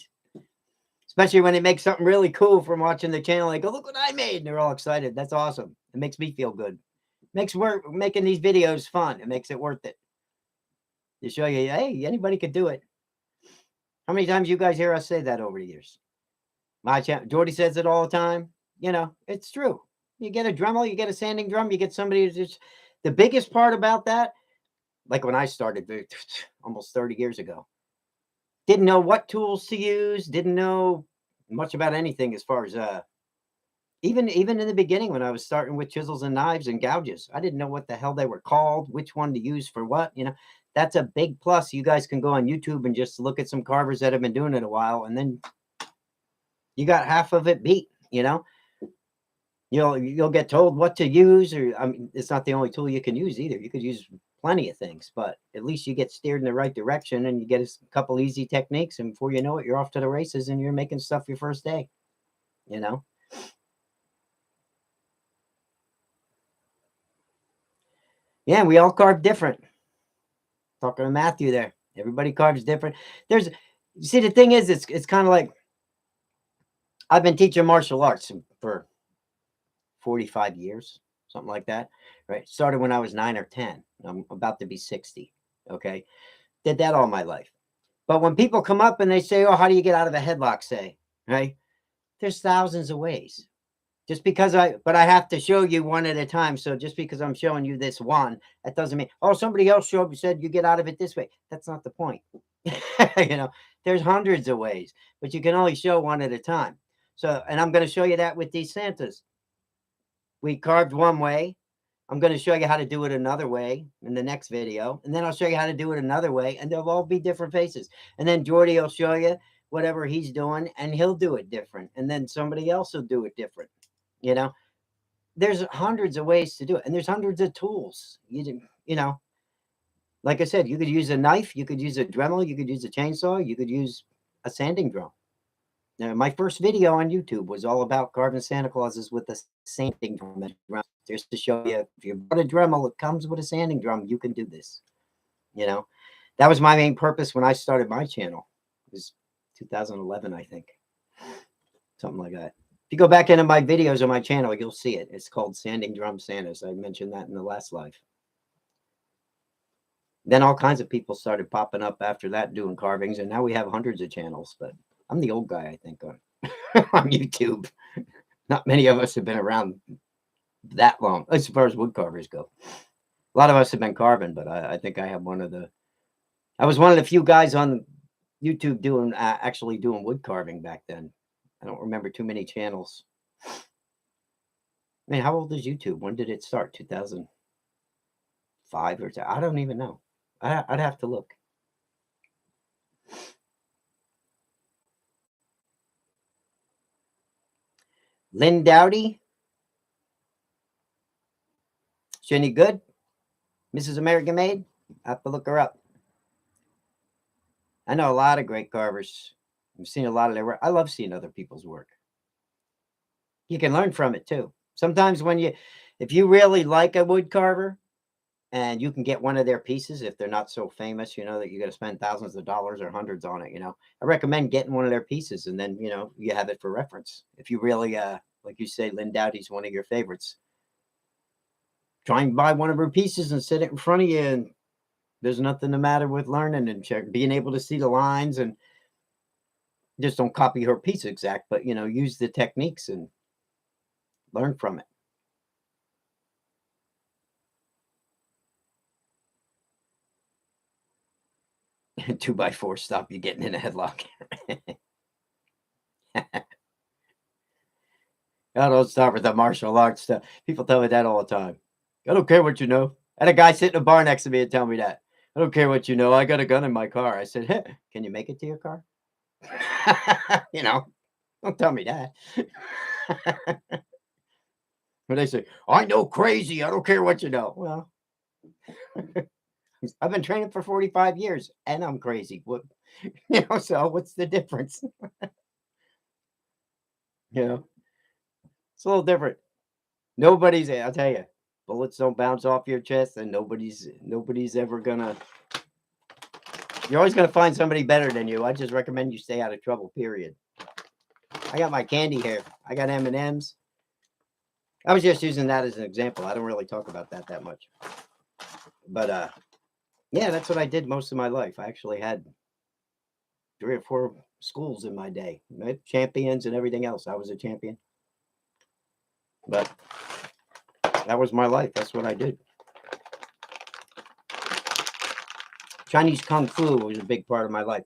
Especially when they make something really cool from watching the channel. They go, look what I made. And they're all excited. That's awesome. It makes me feel good. It makes making these videos fun. It makes it worth it. To show you, hey, anybody could do it. How many times you guys hear us say that over the years? My channel, Jordy says it all the time. You know, it's true. You get a Dremel, you get a sanding drum, you get somebody who's just, the biggest part about that, like when I started almost 30 years ago, didn't know what tools to use, didn't know much about anything as far as Even in the beginning when I was starting with chisels and knives and gouges, I didn't know what the hell they were called, which one to use for what, you know. That's a big plus. You guys can go on YouTube and just look at some carvers that have been doing it a while, and then you got half of it beat, you know. You'll get told what to use, or I mean, it's not the only tool you can use either. You could use plenty of things, but at least you get steered in the right direction and you get a couple easy techniques, and before you know it, you're off to the races and you're making stuff your first day, you know. Yeah, we all carve different. Talking to Matthew there. Everybody carves different. There's see the thing is it's kind of like I've been teaching martial arts for 45 years, something like that. Right? Started when I was 9 or 10. I'm about to be 60. Okay? Did that all my life. But when people come up and they say, "Oh, how do you get out of a headlock?" say, right? There's thousands of ways. Just because but I have to show you one at a time. So just because I'm showing you this one, that doesn't mean, oh, somebody else said you get out of it this way. That's not the point. You know, there's hundreds of ways, but you can only show one at a time. So, and I'm going to show you that with these Santas. We carved one way. I'm going to show you how to do it another way in the next video. And then I'll show you how to do it another way. And they'll all be different faces. And then Jordy will show you whatever he's doing and he'll do it different. And then somebody else will do it different. You know, there's hundreds of ways to do it. And there's hundreds of tools. You know, like I said, you could use a knife, you could use a Dremel, you could use a chainsaw, you could use a sanding drum. Now, my first video on YouTube was all about carving Santa Clauses with a sanding drum. Just to show you, if you bought a Dremel, it comes with a sanding drum. You can do this. You know, that was my main purpose when I started my channel. It was 2011, I think, something like that. If you go back into my videos on my channel, you'll see it. It's called Sanding Drum Santas. I mentioned that in the last live. Then all kinds of people started popping up after that doing carvings, and now we have hundreds of channels. But I'm the old guy, I think, on on YouTube. Not many of us have been around that long, as far as wood carvers go. A lot of us have been carving, but I think I have I was one of the few guys on YouTube doing actually doing wood carving back then. I don't remember too many channels. I mean, how old is YouTube? When did it start? 2005 or so? I don't even know. I'd have to look. Lynn Dowdy, she any good? Mrs. American Made? I have to look her up. I know a lot of great carvers. I've seen a lot of their work. I love seeing other people's work. You can learn from it too. Sometimes if you really like a wood carver and you can get one of their pieces, if they're not so famous, you know, that you got to spend thousands of dollars or hundreds on it, you know, I recommend getting one of their pieces and then, you know, you have it for reference. If you really, like you say, Lynn Dowdy's one of your favorites, try and buy one of her pieces and sit it in front of you. And there's nothing the matter with learning and being able to see the lines, and just don't copy her piece exact, but, you know, use the techniques and learn from it. 2x4 stop you getting in a headlock. I don't start with the martial arts stuff. People tell me that all the time. I don't care what you know. I had a guy sit in a bar next to me and tell me that. I don't care what you know. I got a gun in my car. I said, hey, can you make it to your car? You know, don't tell me that. When they say, I know crazy. I don't care what you know. Well, I've been training for 45 years and I'm crazy. What, you know, so what's the difference? You know, it's a little different. I'll tell you, bullets don't bounce off your chest, and nobody's ever gonna. You're always gonna find somebody better than you. I just recommend you stay out of trouble. Period. I got my candy here. I got M&Ms. I was just using that as an example. I don't really talk about that much, but yeah, that's what I did most of my life. I actually had 3 or 4 schools in my day, right? Champions and everything else. I was a champion, but that was my life. That's what I did. Chinese Kung Fu was a big part of my life.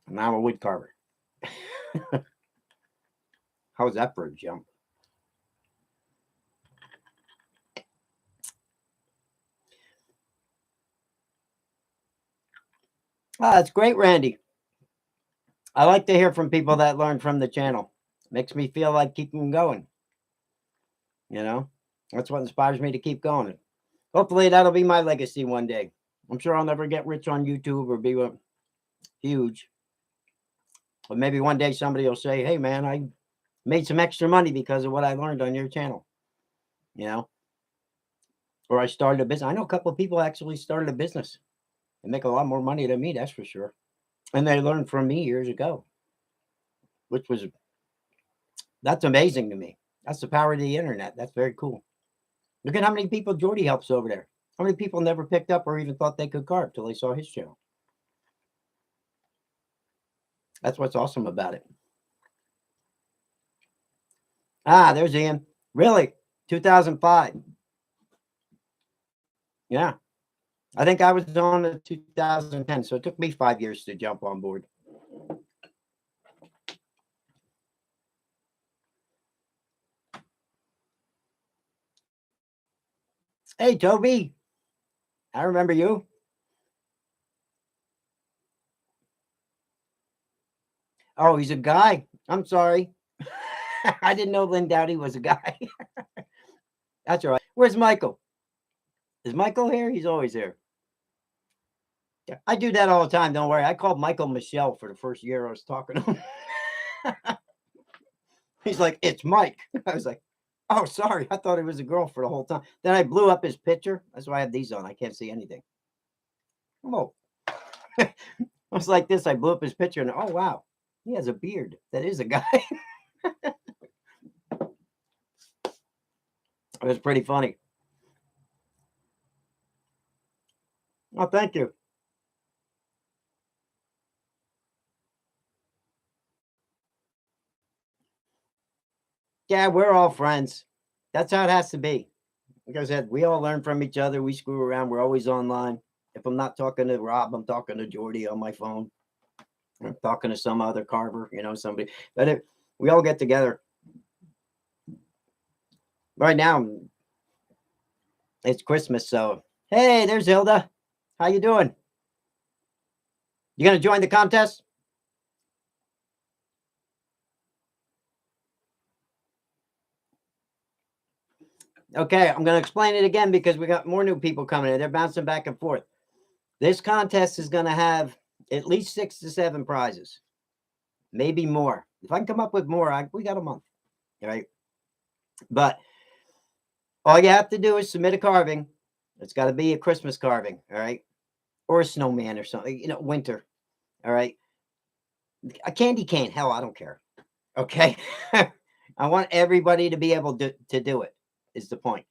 And I'm a wood carver. How's that for a jump? Ah, that's great, Randy. I like to hear from people that learn from the channel. Makes me feel like keeping going. You know, that's what inspires me to keep going. Hopefully, that'll be my legacy one day. I'm sure I'll never get rich on YouTube or be huge, but maybe one day somebody will say, "Hey, man, I made some extra money because of what I learned on your channel." You know, or I started a business. I know a couple of people actually started a business and make a lot more money than me. That's for sure. And they learned from me years ago, which was that's amazing to me. That's the power of the internet. That's very cool. Look at how many people Jordy helps over there. How many people never picked up or even thought they could carve till they saw his channel? That's what's awesome about it. Ah, there's Ian. Really? 2005. Yeah. I think I was on in 2010, so it took me 5 years to jump on board. Hey, Toby. I remember you. Oh, he's a guy. I'm sorry. I didn't know Lynn Dowdy was a guy. That's all right. Where's Michael? Is Michael here? He's always here. Yeah, I do that all the time. Don't worry. I called Michael Michelle for the first year I was talking to him. He's like, it's Mike. I was like, oh, sorry. I thought it was a girl for the whole time. Then I blew up his picture. That's why I have these on. I can't see anything. Oh, I was like this. I blew up his picture and oh, wow. He has a beard. That is a guy. It was pretty funny. Oh, thank you. Yeah, we're all friends. That's how it has to be. Like I said, we all learn from each other. We screw around. We're always online. If I'm not talking to Rob, I'm talking to Jordy on my phone. I'm talking to some other carver, somebody. But we all get together. Right now, it's Christmas, so hey, there's Hilda. How you doing? You gonna join the contest? Okay, I'm gonna explain it again because we got more new people coming in. They're bouncing back and forth. This contest is gonna have at least 6 to 7 prizes, maybe more. If I can come up with more, we got a month, right? But all you have to do is submit a carving. It's got to be a Christmas carving, all right, or a snowman or something. Winter, all right. A candy cane, hell, I don't care. Okay, I want everybody to be able to do it. Is the point?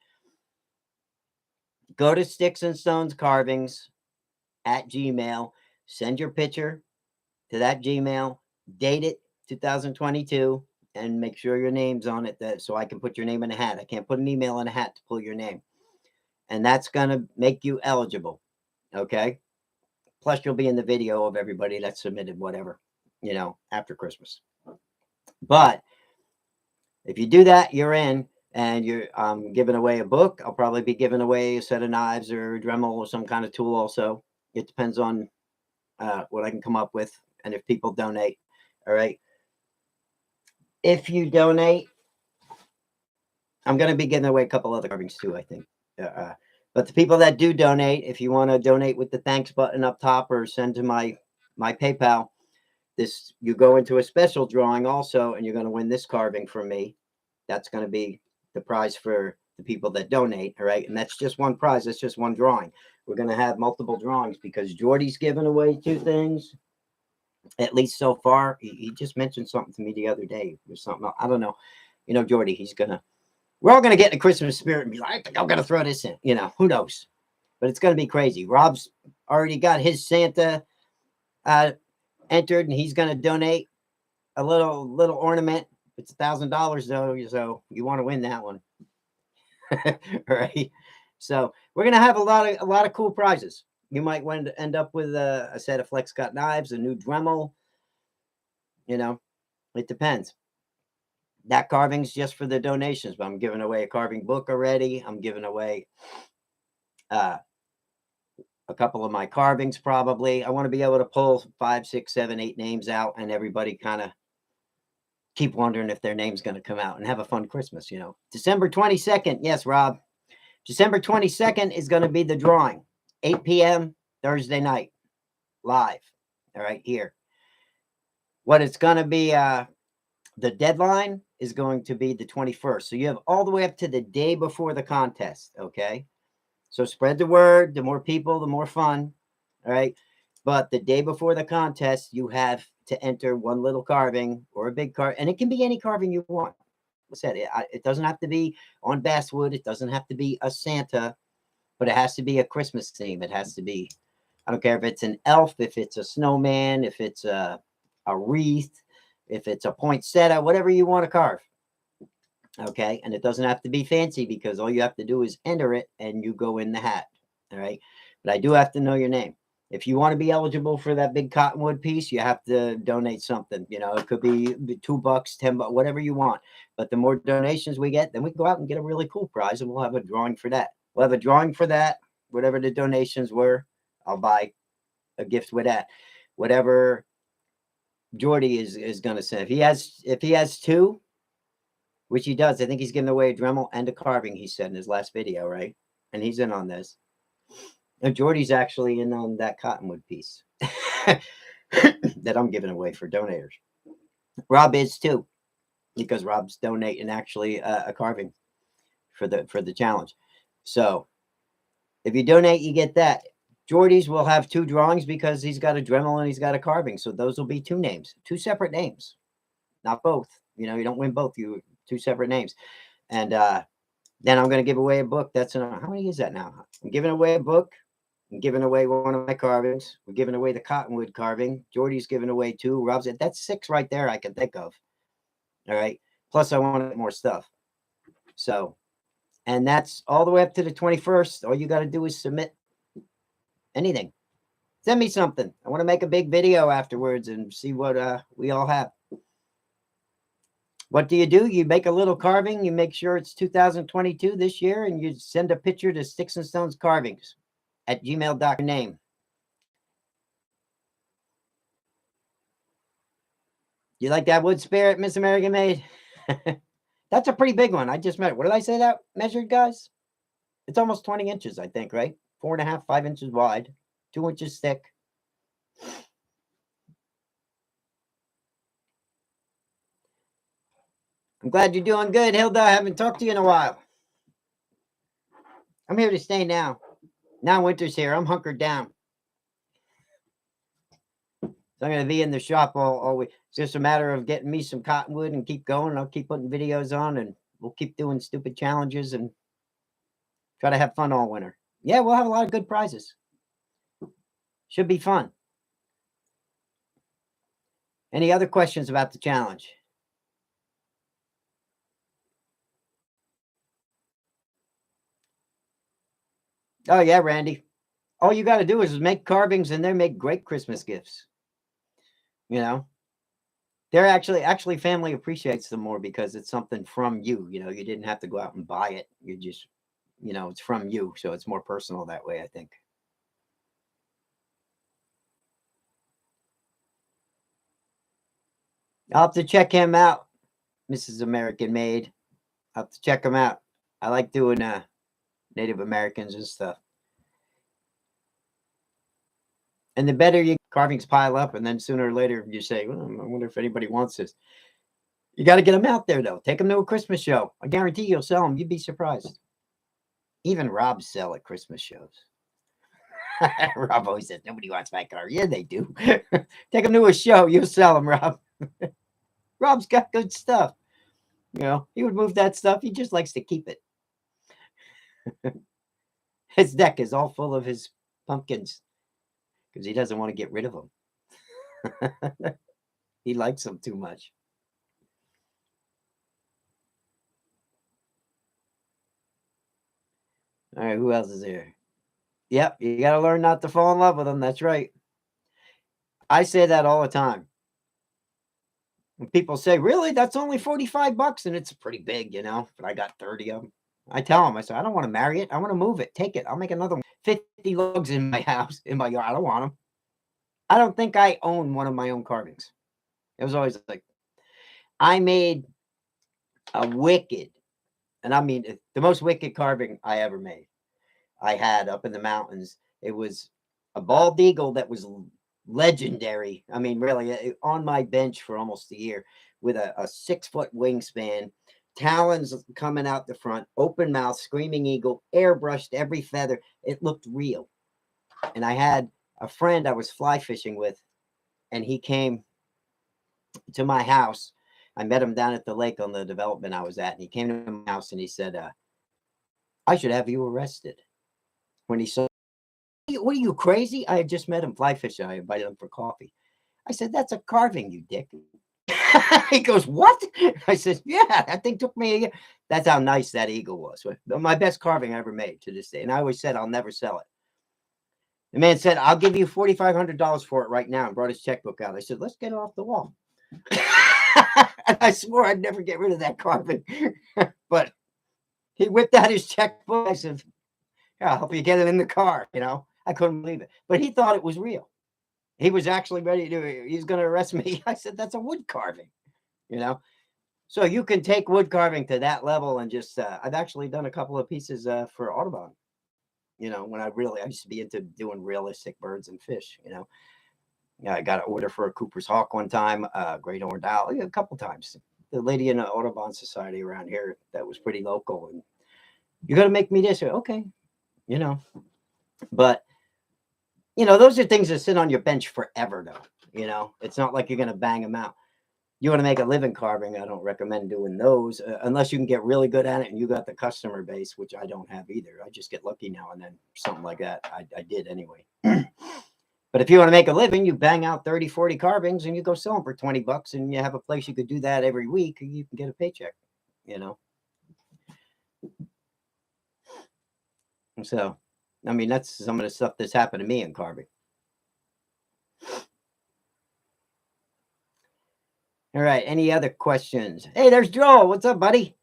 Go to Sticks and Stones Carvings at Gmail. Send your picture to that Gmail. Date it 2022, and make sure your name's on it. So I can put your name in a hat. I can't put an email in a hat to pull your name, and that's gonna make you eligible. Okay. Plus, you'll be in the video of everybody that submitted whatever, after Christmas. But if you do that, you're in, and you're giving away a book. I'll probably be giving away a set of knives or a Dremel or some kind of tool also. It depends on what I can come up with and if people donate. All right. If you donate, I'm going to be giving away a couple other carvings too, I think. But the people that do donate, if you want to donate with the thanks button up top or send to my PayPal, you go into a special drawing also, and you're going to win this carving from me. That's going to be the prize for the people that donate. All right. And that's just one prize. That's just one drawing. We're going to have multiple drawings because Jordy's giving away 2 things, at least so far. He just mentioned something to me the other day or something. I don't know. Jordy, we're all going to get in the Christmas spirit and be like, I think I'm going to throw this in. Who knows? But it's going to be crazy. Rob's already got his Santa entered, and he's going to donate a little ornament. It's $1,000 though, so you want to win that one. Right? So we're going to have a lot of cool prizes. You might end up with a set of flex cut knives, a new Dremel. It depends. That carving's just for the donations, but I'm giving away a carving book already. I'm giving away uh, a couple of my carvings probably. I want to be able to pull 5, 6, 7, 8 names out, and everybody kind of keep wondering if their name's going to come out and have a fun Christmas, December 22nd. Yes, Rob. December 22nd is going to be the drawing. 8 p.m. Thursday night. Live. All right, here. What it's going to be, the deadline is going to be the 21st. So you have all the way up to the day before the contest, okay? So spread the word. The more people, the more fun, all right? But the day before the contest, you have to enter one little carving or a big carving, and it can be any carving you want. I said it doesn't have to be on basswood. It doesn't have to be a Santa, but it has to be a Christmas theme. It has to be, I don't care if it's an elf, if it's a snowman, if it's a wreath, if it's a poinsettia, whatever you want to carve. Okay. And it doesn't have to be fancy because all you have to do is enter it and you go in the hat. All right. But I do have to know your name. If you want to be eligible for that big cottonwood piece, you have to donate something. It could be $2, $10, whatever you want. But the more donations we get, then we go out and get a really cool prize, and we'll have a drawing for that. We'll have a drawing for that. Whatever the donations were, I'll buy a gift with that. Whatever Jordy is going to send. If he has 2, which he does, I think he's giving away a Dremel and a carving, he said in his last video, right? And he's in on this. And Jordy's actually in on that cottonwood piece that I'm giving away for donators. Rob is too, because Rob's donating actually a carving for the challenge. So if you donate, you get that. Jordy's will have 2 drawings because he's got a Dremel and he's got a carving. So those will be 2 names, 2 separate names, not both. You don't win both. You 2 separate names. And then I'm going to give away a book. That's how many is that now? I'm giving away a book. I'm giving away one of my carvings. We're giving away the cottonwood carving. Jordy's giving away 2. Rob's that's 6 right there I can think of. All right. Plus I want more stuff. So, and that's all the way up to the 21st. All you got to do is submit anything. Send me something. I want to make a big video afterwards and see what we all have. What do? You make a little carving. You make sure it's 2022 this year, and you send a picture to Sticks and Stones Carvings at gmail.com. Name. You like that wood spirit, Miss American Made? That's a pretty big one. I just measured. What did I say that measured, guys? It's almost 20 inches, I think, right? 4.5, 5 inches wide, 2 inches thick. I'm glad you're doing good, Hilda. I haven't talked to you in a while. I'm here to stay now. Now winter's here. I'm hunkered down. So I'm going to be in the shop all week. It's just a matter of getting me some cottonwood and keep going. I'll keep putting videos on, and we'll keep doing stupid challenges and try to have fun all winter. Yeah, we'll have a lot of good prizes. Should be fun. Any other questions about the challenge? Oh, yeah, Randy. All you got to do is make carvings, and they make great Christmas gifts. They're actually family appreciates them more because it's something from you. You didn't have to go out and buy it. You just, it's from you. So it's more personal that way, I think. I'll have to check him out, Mrs. American Made. I'll have to check him out. I like doing Native Americans and stuff. And the better your carvings pile up, and then sooner or later you say, well, I wonder if anybody wants this. You got to get them out there, though. Take them to a Christmas show. I guarantee you'll sell them. You'd be surprised. Even Rob sell at Christmas shows. Rob always says, nobody wants my car. Yeah, they do. Take them to a show. You'll sell them, Rob. Rob's got good stuff. He would move that stuff. He just likes to keep it. His deck is all full of his pumpkins because he doesn't want to get rid of them. He likes them too much. All right, who else is there? Yep, you got to learn not to fall in love with them. That's right. I say that all the time. And people say, really? That's only 45 bucks. And it's pretty big, you know, but I got 30 of them. I tell them, I say, I don't want to marry it. I want to move it. Take it. I'll make another 50 logs in my house, in my yard. I don't want them. I don't think I own one of my own carvings. It was always like, I made a wicked, and I mean, the most wicked carving I ever made. I had up in the mountains. It was a bald eagle that was legendary. I mean, really, on my bench for almost a year with a 6 foot wingspan, talons coming out the front, open mouth, screaming eagle, airbrushed every feather. It looked real. And I had a friend I was fly fishing with, and he came to my house. I met him down at the lake on the development I was at, and he came to my house and he said, I should have you arrested. When he saw, what are you crazy? I had just met him fly fishing. I invited him for coffee. I said, that's a carving, you dick. He goes, what? I said, yeah, that thing took me a year. That's how nice that eagle was. My best carving I ever made to this day. And I always said, I'll never sell it. The man said, I'll give you $4,500 for it right now, and brought his checkbook out. I said, let's get it off the wall. And I swore I'd never get rid of that carving. But he whipped out his checkbook. I said, yeah, I'll help you get it in the car. You know, I couldn't believe it. But he thought it was real. He was actually ready to, he's going to arrest me. I said, that's a wood carving, you know? So you can take wood carving to that level and just, I've actually done a couple of pieces for Audubon, you know, when I used to be into doing realistic birds and fish, you know. Yeah, I got an order for a Cooper's Hawk one time, great horned owl, a couple times. The lady in the Audubon Society around here that was pretty local, and you're going to make me this. Okay, you know. But, you know, those are things that sit on your bench forever, though. You know, it's not like you're going to bang them out. You want to make a living carving, I don't recommend doing those unless you can get really good at it and you got the customer base, which I don't have either. I just get lucky now and then, something like that. I did anyway. But if you want to make a living, you bang out 30, 40 carvings and you go sell them for 20 bucks and you have a place you could do that every week. You can get a paycheck, you know? So, I mean, that's some of the stuff that's happened to me in carving. All right. Any other questions? Hey, there's Joel. What's up, buddy?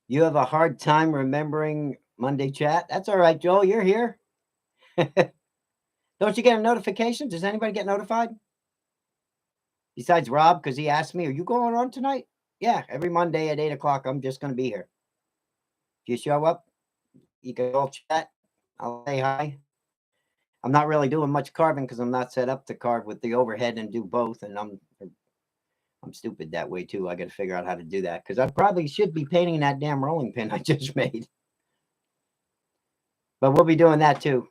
You have a hard time remembering Monday chat? That's all right, Joel. You're here. Don't you get a notification? Does anybody get notified? Besides Rob, because he asked me, are you going on tonight? Yeah, every Monday at 8 o'clock, I'm just going to be here. If you show up, you can all chat. I'll say hi. I'm not really doing much carving because I'm not set up to carve with the overhead and do both. And I'm stupid that way too. I got to figure out how to do that because I probably should be painting that damn rolling pin I just made. But we'll be doing that too.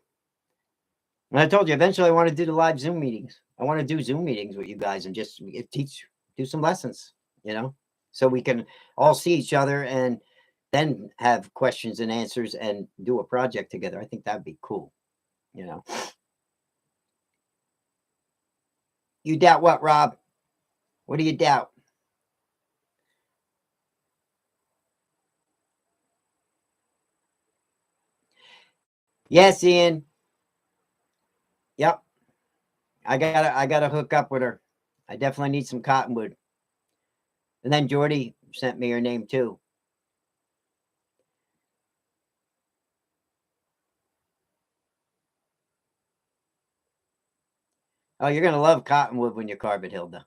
And I told you, eventually I want to do the live Zoom meetings. I want to do Zoom meetings with you guys and just do some lessons, you know, so we can all see each other and then have questions and answers and do a project together. I think that'd be cool, you know. You doubt what, Rob? What do you doubt? Yes, Ian. Yep. I gotta hook up with her. I definitely need some cottonwood. And then Jordy sent me her name too. Oh, you're gonna love cottonwood when you carve it, Hilda.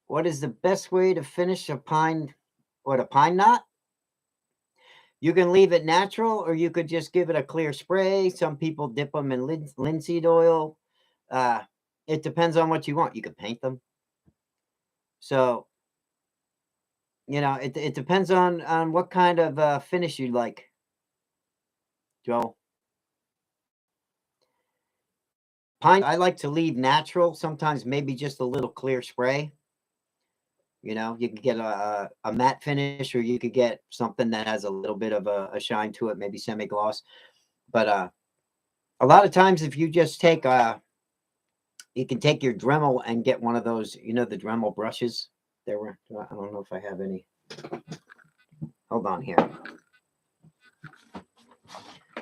What is the best way to finish a pine? What, a pine knot? You can leave it natural, or you could just give it a clear spray. Some people dip them in linseed oil. Uh, it depends on what you want. You could paint them. So, you know, it depends on what kind of finish you like, Joe. Pine, I like to leave natural. Sometimes maybe just a little clear spray. You know, you could get a matte finish, or you could get something that has a little bit of a shine to it, maybe semi gloss. But a lot of times, if you just take you can take your Dremel and get one of those, you know, the Dremel brushes. There were, I don't know if I have any. Hold on here.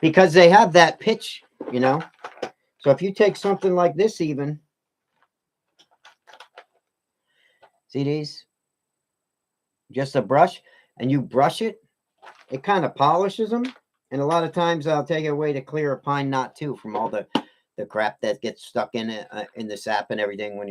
because they have that pitch, you know. So if you take something like this, even see these, just a brush, and you brush it, it kind of polishes them. And a lot of times I'll take away to clear a pine knot too from all the crap that gets stuck in the sap and everything when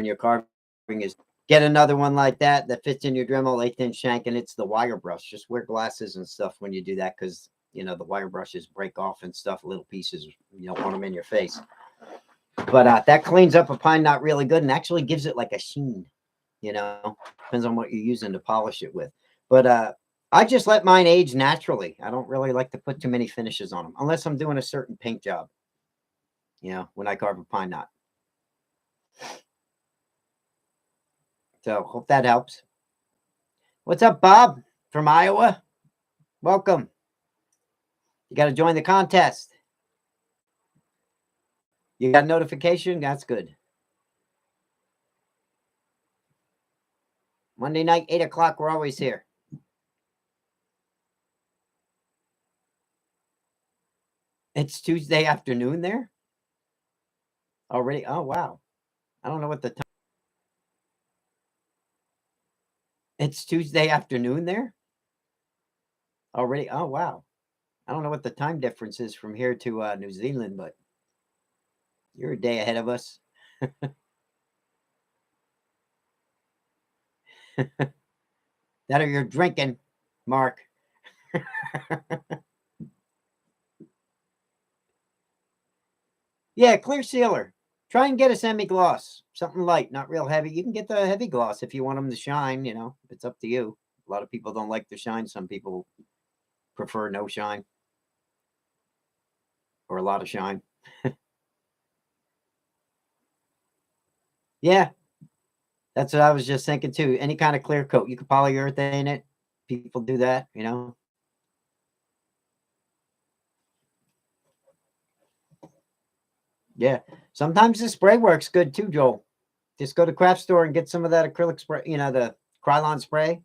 you're carving. Is get another one like that fits in your Dremel 1/8" shank, and it's the wire brush. Just wear glasses and stuff when you do that, because the wire brushes break off and stuff, little pieces. You don't want them in your face. But that cleans up a pine knot really good and actually gives it like a sheen. Depends on what you're using to polish it with. But I just let mine age naturally. I don't really like to put too many finishes on them unless I'm doing a certain paint job. When I carve a pine knot. So hope that helps. What's up, Bob from Iowa? Welcome. You got to join the contest. You got a notification? That's good. Monday night, 8 o'clock. We're always here. It's Tuesday afternoon there? Already? Oh, wow. I don't know what the time. It's Tuesday afternoon there? Already? Oh, wow. I don't know what the time difference is from here to New Zealand, but you're a day ahead of us. That or you're drinking, Mark. Yeah, clear sealer. Try and get a semi-gloss. Something light, not real heavy. You can get the heavy gloss if you want them to shine, It's up to you. A lot of people don't like the shine. Some people prefer no shine. Or a lot of shine. Yeah. That's what I was just thinking too. Any kind of clear coat. You could polyurethane it. People do that. Yeah. Sometimes the spray works good too, Joel. Just go to craft store and get some of that acrylic spray, the Krylon spray.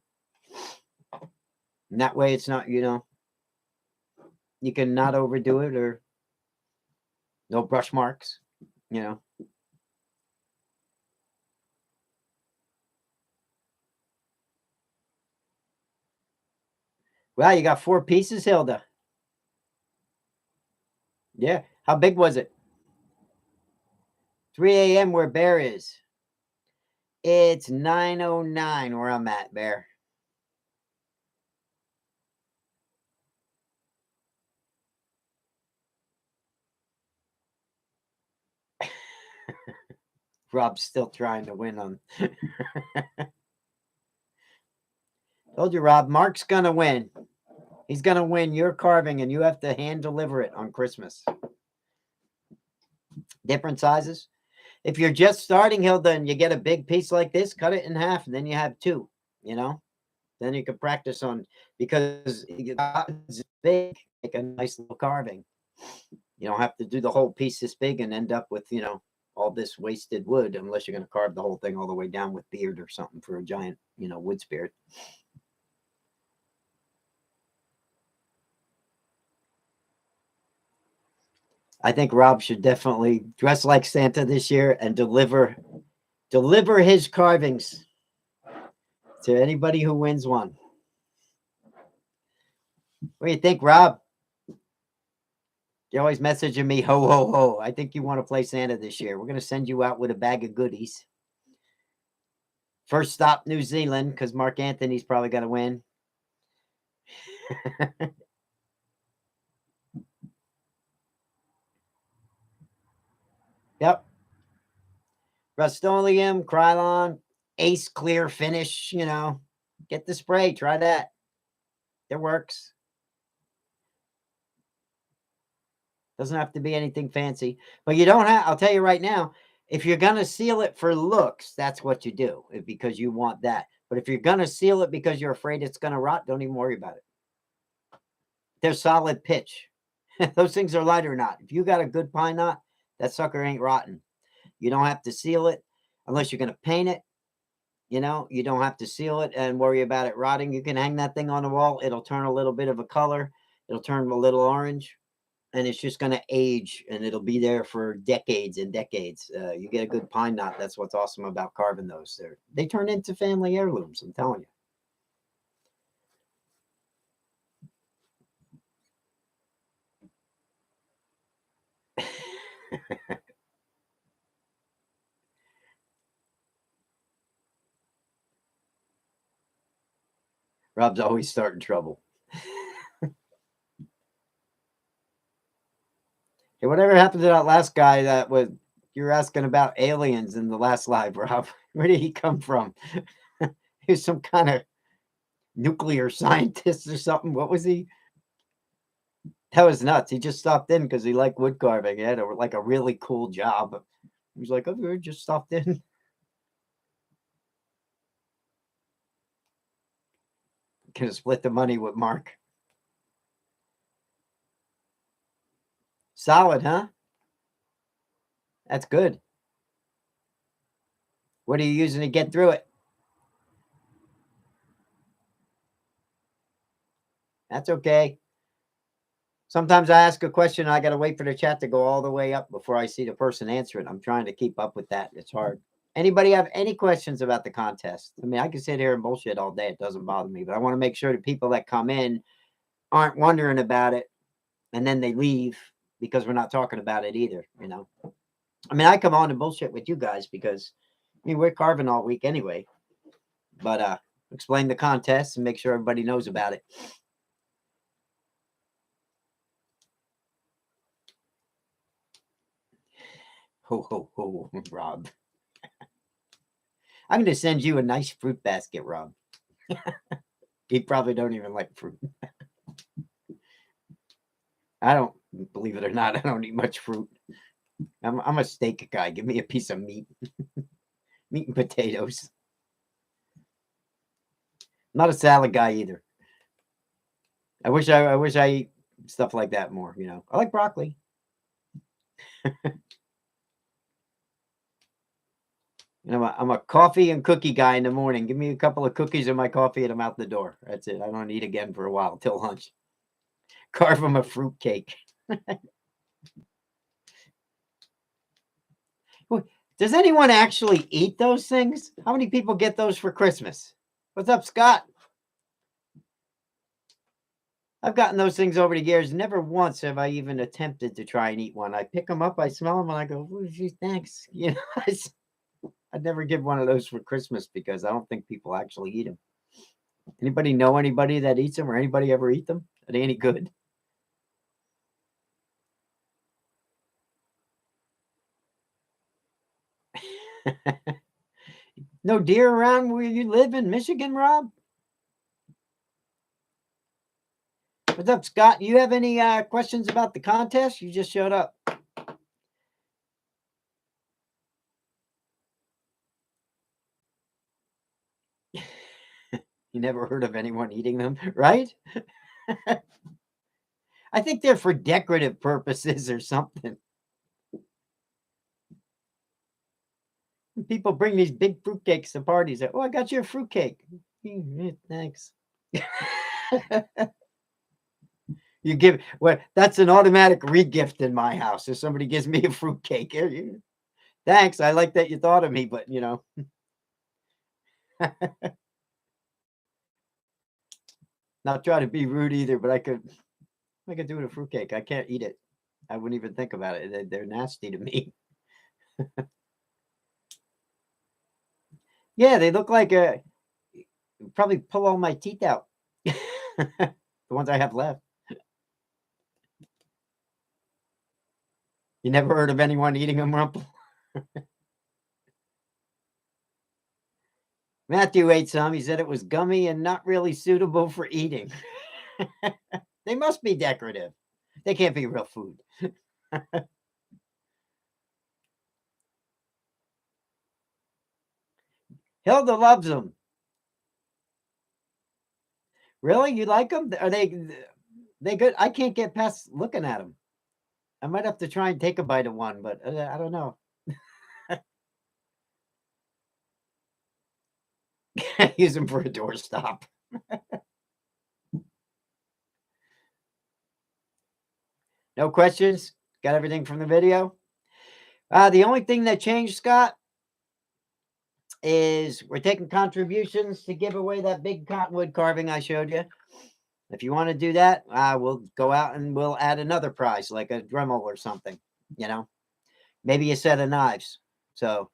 And that way it's not, you can not overdo it, or no brush marks. Wow, you got 4 pieces, Hilda. Yeah. How big was it? 3 a.m. where Bear is. It's 9:09 where I'm at, Bear. Rob's still trying to win on. Told you, Rob, Mark's going to win. He's going to win your carving, and you have to hand deliver it on Christmas. Different sizes. If you're just starting, Hilda, and you get a big piece like this, cut it in half, and then you have 2, Then you can practice on, because it's big, make a nice little carving. You don't have to do the whole piece this big and end up with, all this wasted wood, unless you're going to carve the whole thing all the way down with beard or something for a giant, wood spirit. I think Rob should definitely dress like Santa this year and deliver his carvings to anybody who wins one. What do you think, Rob? You're always messaging me, ho, ho, ho. I think you want to play Santa this year. We're going to send you out with a bag of goodies. First stop, New Zealand, because Mark Anthony's probably going to win. Yep. Rust-Oleum, Krylon, Ace Clear Finish, Get the spray. Try that. It works. Doesn't have to be anything fancy. But you don't have, I'll tell you right now, if you're going to seal it for looks, that's what you do, because you want that. But if you're going to seal it because you're afraid it's going to rot, don't even worry about it. They're solid pitch. Those things are light or not. If you got a good pine knot, that sucker ain't rotten. You don't have to seal it unless you're going to paint it. You don't have to seal it and worry about it rotting. You can hang that thing on the wall. It'll turn a little bit of a color. It'll turn a little orange. and it's just going to age, and it'll be there for decades and decades. You get a good pine knot. That's what's awesome about carving those. They turn into family heirlooms. I'm telling you. Rob's always starting trouble. Hey, whatever happened to that last guy that was you were asking about aliens in the last live, Rob? Where did he come from? He's some kind of nuclear scientist or something. What was he? That was nuts. He just stopped in because he liked wood carving. He had like a really cool job. He was like, "Oh, we just stopped in." Gonna split the money with Mark. Solid, huh? That's good. What are you using to get through it? That's okay. Sometimes I ask a question and I got to wait for the chat to go all the way up before I see the person answer it. I'm trying to keep up with that. It's hard. Anybody have any questions about the contest? I mean, I can sit here and bullshit all day. It doesn't bother me, but I want to make sure the people that come in aren't wondering about it and then they leave because we're not talking about it either, you know? I mean, I come on and bullshit with you guys because I mean, we're carving all week anyway, but explain the contest and make sure everybody knows about it. Ho, ho, ho, Rob. I'm going to send you a nice fruit basket, Rob. You probably don't even like fruit. I don't, believe it or not, I don't eat much fruit. I'm a steak guy. Give me a piece of meat, meat and potatoes. Not a salad guy either. I wish I eat stuff like that more. You know, I like broccoli. You know, I'm a coffee and cookie guy in the morning. Give me a couple of cookies and my coffee, and I'm out the door. That's it. I don't eat again for a while till lunch. Carve them a fruit cake. Does anyone actually eat those things? How many people get those for Christmas? What's up, Scott? I've gotten those things over the years. Never once have I even attempted to try and eat one. I pick them up, I smell them, and I go, "Oh, gee, thanks." You know, I'd never give one of those for Christmas because I don't think people actually eat them. Anybody know anybody that eats them, or anybody ever eat them? Are they any good? No deer around where you live in Michigan, Rob? What's up, Scott? You have any questions about the contest? You just showed up. You never heard of anyone eating them, right? I think they're for decorative purposes or something. People bring these big fruitcakes to parties. Oh, I got you a fruitcake. Thanks. You give well, that's an automatic regift in my house. If somebody gives me a fruitcake, thanks. I like that you thought of me, but you know, not trying to be rude either, but I could do it a fruitcake. I can't eat it. I wouldn't even think about it. They're nasty to me. Yeah, they look like a probably pull all my teeth out. The ones I have left. You never heard of anyone eating them, Rumple? Matthew ate some. He said it was gummy and not really suitable for eating. They must be decorative. They can't be real food. Hilda loves them. Really? You like them? Are they good? I can't get past looking at them. I might have to try and take a bite of one, but I don't know. Use them for a doorstop. No questions? Got everything from the video? The only thing that changed, Scott, is we're taking contributions to give away that big cottonwood carving I showed you. If you want to do that, we'll go out and we'll add another prize, like a Dremel or something, you know, maybe a set of knives. So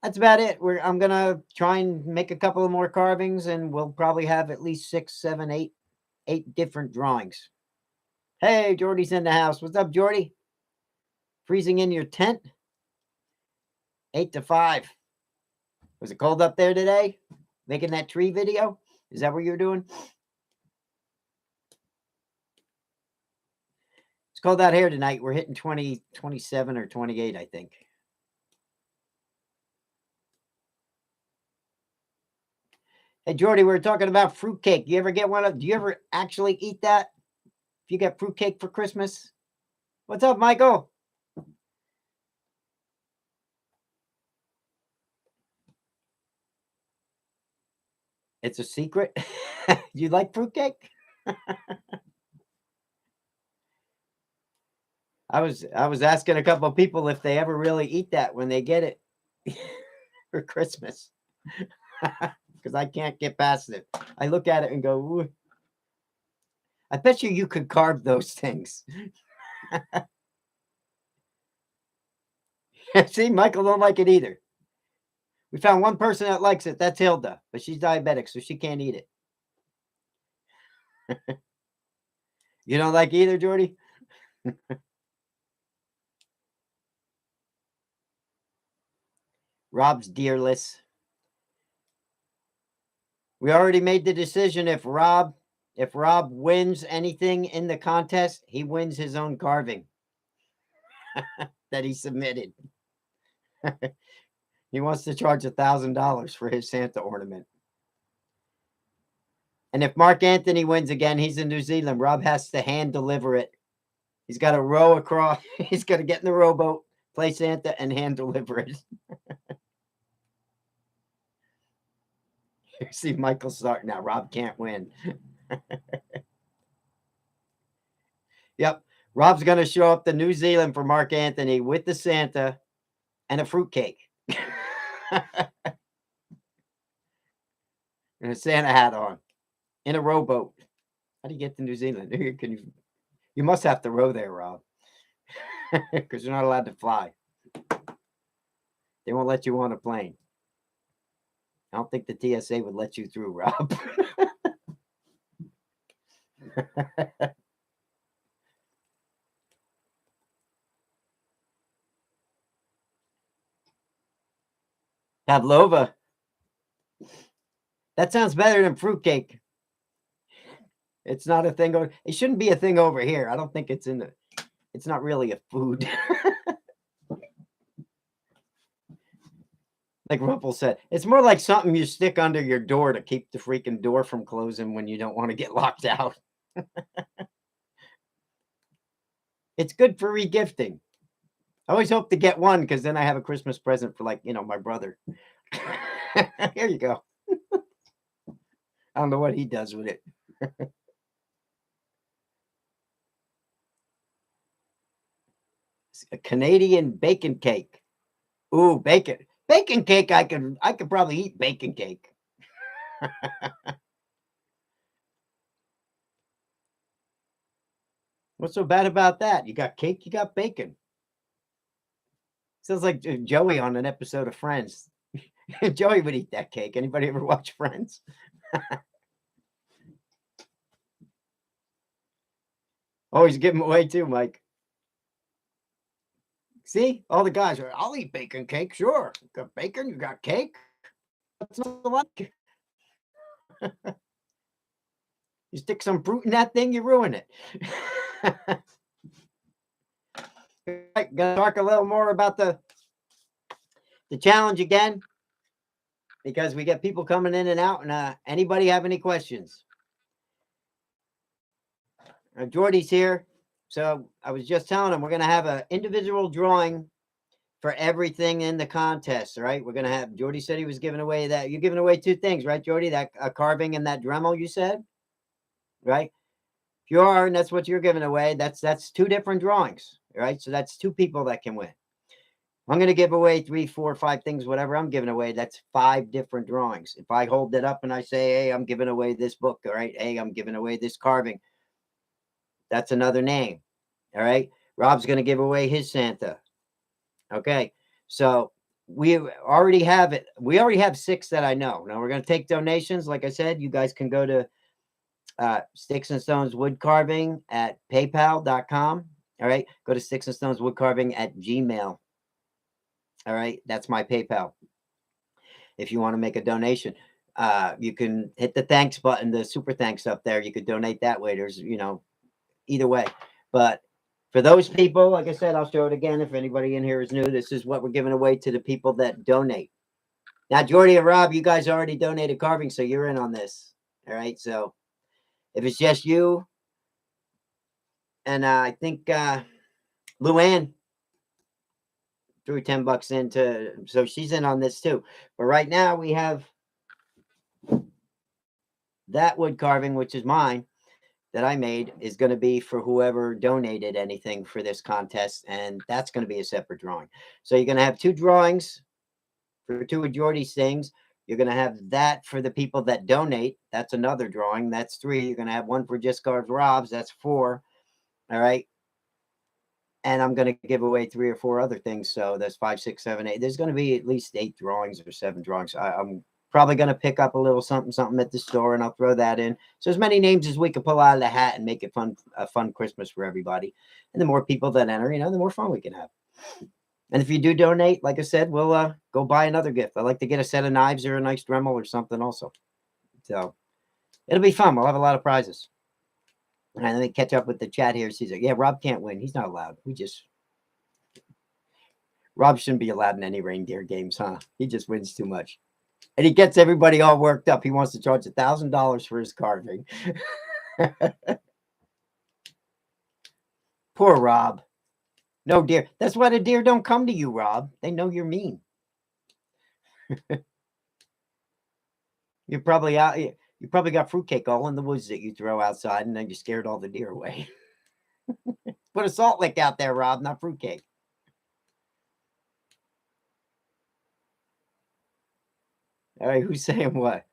that's about it. I'm going to try and make a couple of more carvings, and we'll probably have at least 6, 7, 8 different drawings. Hey, Jordy's in the house. What's up, Jordy? Freezing in your tent? 8 to 5. Was it cold up there today? Making that tree video? Is that what you're doing? It's cold out here tonight. We're hitting 20, 27 or 28, I think. Hey, Jordy, we were talking about fruitcake. You ever get one of? Do you ever actually eat that? If you get fruitcake for Christmas? What's up, Michael? It's a secret. You like fruitcake? I was asking a couple of people if they ever really eat that when they get it for Christmas. Because I can't get past it. I look at it and go, ooh. I bet you could carve those things. See, Michael don't like it either. We found one person that likes it. That's Hilda, but she's diabetic, so she can't eat it. You don't like either, Jordy? Rob's deerless. We already made the decision. If Rob wins anything in the contest, he wins his own carving that he submitted. He wants to charge $1,000 for his Santa ornament. And if Mark Anthony wins again, he's in New Zealand. Rob has to hand deliver it. He's got to row across. He's got to get in the rowboat, play Santa, and hand deliver it. See, Michael starting now. Rob can't win. Yep. Rob's going to show up to New Zealand for Mark Anthony with the Santa and a fruitcake. And a Santa hat on in a rowboat. How do you get to New Zealand? You must have to row there, Rob, because you're not allowed to fly. They won't let you on a plane. I don't think the TSA would let you through, Rob. Pavlova. That sounds better than fruitcake. It's not a thing. It shouldn't be a thing over here. I don't think it's in the. It's not really a food. Like Rumpel said, it's more like something you stick under your door to keep the freaking door from closing when you don't want to get locked out. It's good for regifting. I always hope to get one because then I have a Christmas present for, like, my brother. Here you go. I don't know what he does with it. A Canadian bacon cake. Ooh, bacon. Bacon cake, I could probably eat bacon cake. What's so bad about that? You got cake, you got bacon. Sounds like Joey on an episode of Friends. Joey would eat that cake. Anybody ever watch Friends? Always give them away too, Mike. See, all the guys are, I'll eat bacon cake, sure. You got bacon, you got cake. What's not to like? You stick some fruit in that thing, you ruin it. Right, gonna talk a little more about the challenge again, because we get people coming in and out. And anybody have any questions? Jordy's here. So I was just telling him we're going to have an individual drawing for everything in the contest, right? We're going to have, Jordy said he was giving away that. You're giving away 2 things, right, Jordy? That carving and that Dremel, you said, right? If you are, and that's what you're giving away, that's two different drawings, right? So that's two people that can win. I'm going to give away 3, 4, 5 things, whatever I'm giving away. That's 5 different drawings. If I hold it up and I say, hey, I'm giving away this book, all right? Hey, I'm giving away this carving. That's another name, all right? Rob's going to give away his Santa. Okay, so we already have it. We already have 6 that I know. Now we're going to take donations. Like I said, you guys can go to Sticks and Stones Wood Carving at paypal.com. All right, go to Sticks and Stones Wood Carving at Gmail. All right, that's my PayPal. If you want to make a donation, you can hit the thanks button, the super thanks up there. You could donate that way. There's, either way. But for those people, like I said, I'll show it again. If anybody in here is new, this is what we're giving away to the people that donate. Now, Jordy and Rob, you guys already donated carving, so you're in on this. All right. So if it's just you, and I think Luann threw $10 into, so she's in on this too. But right now we have that wood carving, which is mine, that I made, is going to be for whoever donated anything for this contest, and that's going to be a separate drawing. So you're going to have 2 drawings for 2 of Jordy's things. You're going to have that for the people that donate. That's another drawing. That's 3. You're going to have 1 for Just Carved Rob's. That's 4. All right. And I'm going to give away 3 or 4 other things. So that's 5, 6, 7, 8. There's going to be at least 8 drawings or 7 drawings. I'm probably going to pick up a little something at the store, and I'll throw that in. So as many names as we can pull out of the hat and make it a fun Christmas for everybody. And the more people that enter, the more fun we can have. And if you do donate, like I said, we'll go buy another gift. I'd like to get a set of knives or a nice Dremel or something also. So it'll be fun. We'll have a lot of prizes. And let me catch up with the chat here. She's like, yeah, Rob can't win. He's not allowed. Rob shouldn't be allowed in any reindeer games, huh? He just wins too much. And he gets everybody all worked up. He wants to charge $1,000 for his carving. Poor Rob. No deer. That's why the deer don't come to you, Rob. They know you're mean. You're probably out. You probably got fruitcake all in the woods that you throw outside, and then you scared all the deer away. Put a salt lick out there, Rob, not fruitcake. All right, who's saying what?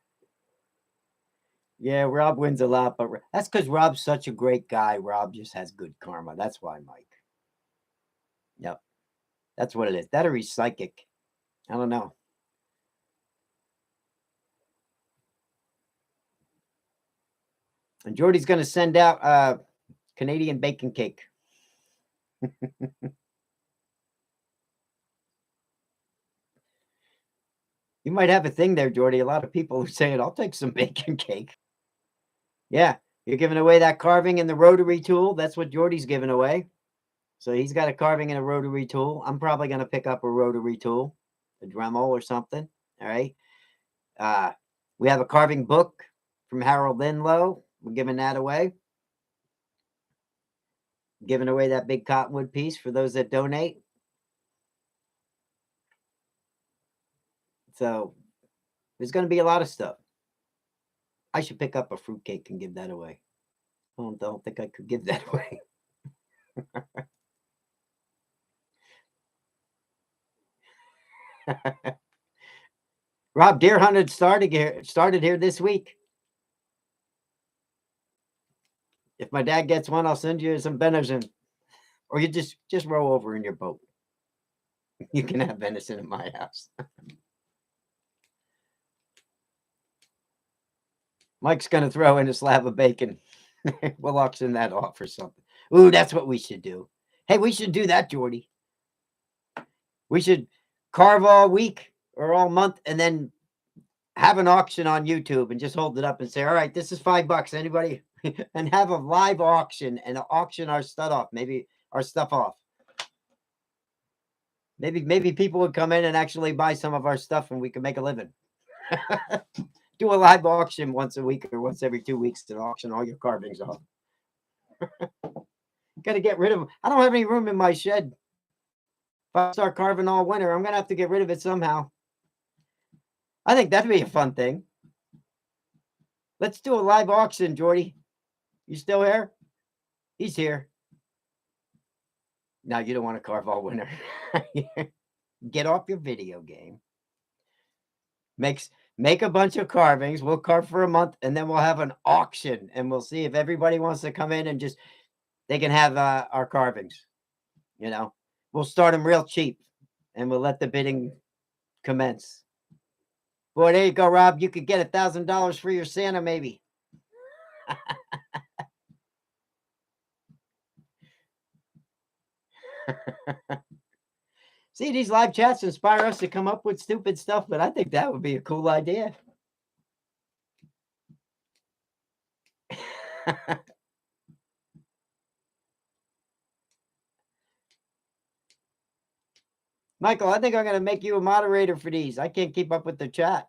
Yeah, Rob wins a lot, but that's because Rob's such a great guy. Rob just has good karma. That's why, Mike. Yep. That's what it is. That or he's psychic. I don't know. And Jordy's going to send out Canadian bacon cake. You might have a thing there, Jordy. A lot of people are saying, I'll take some bacon cake. Yeah, you're giving away that carving and the rotary tool. That's what Jordy's giving away. So he's got a carving and a rotary tool. I'm probably going to pick up a rotary tool, a Dremel or something. All right. We have a carving book from Harold Linlow. We're giving that away. Giving away that big cottonwood piece for those that donate. So there's going to be a lot of stuff. I should pick up a fruitcake and give that away. I don't think I could give that away. Rob, deer hunting started here this week. If my dad gets one, I'll send you some venison, or you just roll over in your boat. You can have venison at my house. Mike's gonna throw in a slab of bacon. We'll auction that off or something. Ooh, that's what we should do. Hey, we should do that, Jordy. We should carve all week or all month, and then have an auction on YouTube and just hold it up and say, all right, this is $5. Anybody? And have a live auction and auction our stuff off. Maybe our stuff off. Maybe people would come in and actually buy some of our stuff and we could make a living. Do a live auction once a week or once every 2 weeks to auction all your carvings off. Got to get rid of them. I don't have any room in my shed. If I start carving all winter, I'm going to have to get rid of it somehow. I think that'd be a fun thing. Let's do a live auction, Jordy. You still here? He's here. Now you don't want to carve all winter. Get off your video game. Make a bunch of carvings. We'll carve for a month, and then we'll have an auction, and we'll see if everybody wants to come in and just they can have our carvings. You know, we'll start them real cheap, and we'll let the bidding commence. Boy, there you go, Rob. You could get $1,000 for your Santa, maybe. See, these live chats inspire us to come up with stupid stuff, but I think that would be a cool idea. Michael, I think I'm going to make you a moderator for these. I can't keep up with the chat.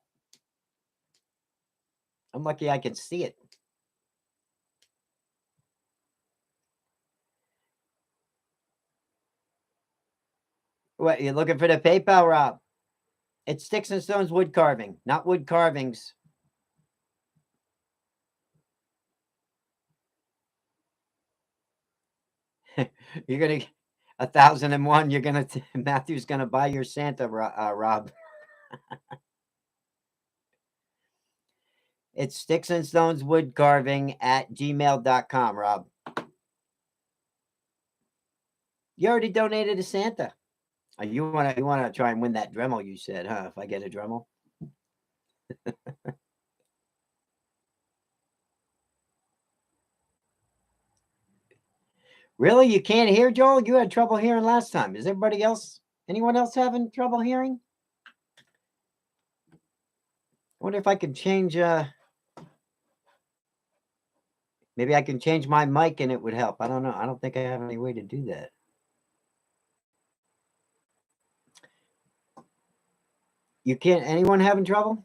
I'm lucky I can see it. What, you're looking for the PayPal, Rob? It's Sticks and Stones Wood Carving, not Wood Carvings. You're going to 1,001. You're going to Matthew's going to buy your Santa, Rob. It's Sticks and Stones Wood Carving at gmail.com, Rob. You already donated to Santa. You want to try and win that Dremel, you said, huh? If I get a Dremel. Really? You can't hear, Joel? You had trouble hearing last time. Is anyone else having trouble hearing? I wonder if I could change, maybe I can change my mic and it would help. I don't know. I don't think I have any way to do that. You can't, anyone having trouble?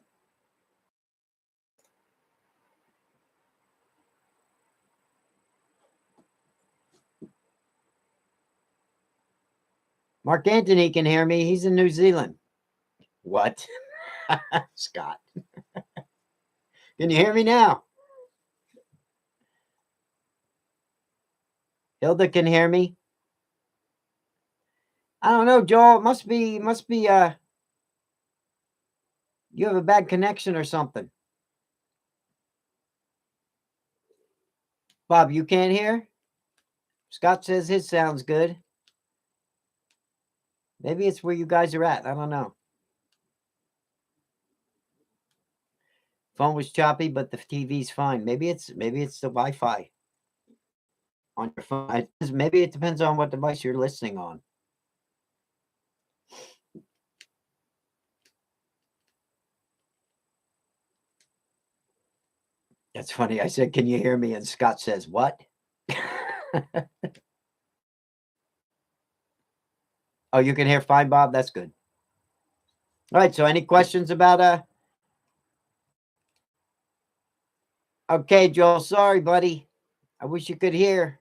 Mark Anthony can hear me. He's in New Zealand. What? Scott. Can you hear me now? Hilda can hear me. I don't know, Joel. It must be you have a bad connection or something. Bob, you can't hear? Scott says his sounds good. Maybe it's where you guys are at. I don't know. Phone was choppy, but the TV's fine. Maybe it's the Wi-Fi on your phone. Maybe it depends on what device you're listening on. That's funny. I said, "Can you hear me?" And Scott says, "What?" Oh, you can hear fine, Bob. That's good. All right. So, any questions about Okay, Joel. Sorry, buddy. I wish you could hear.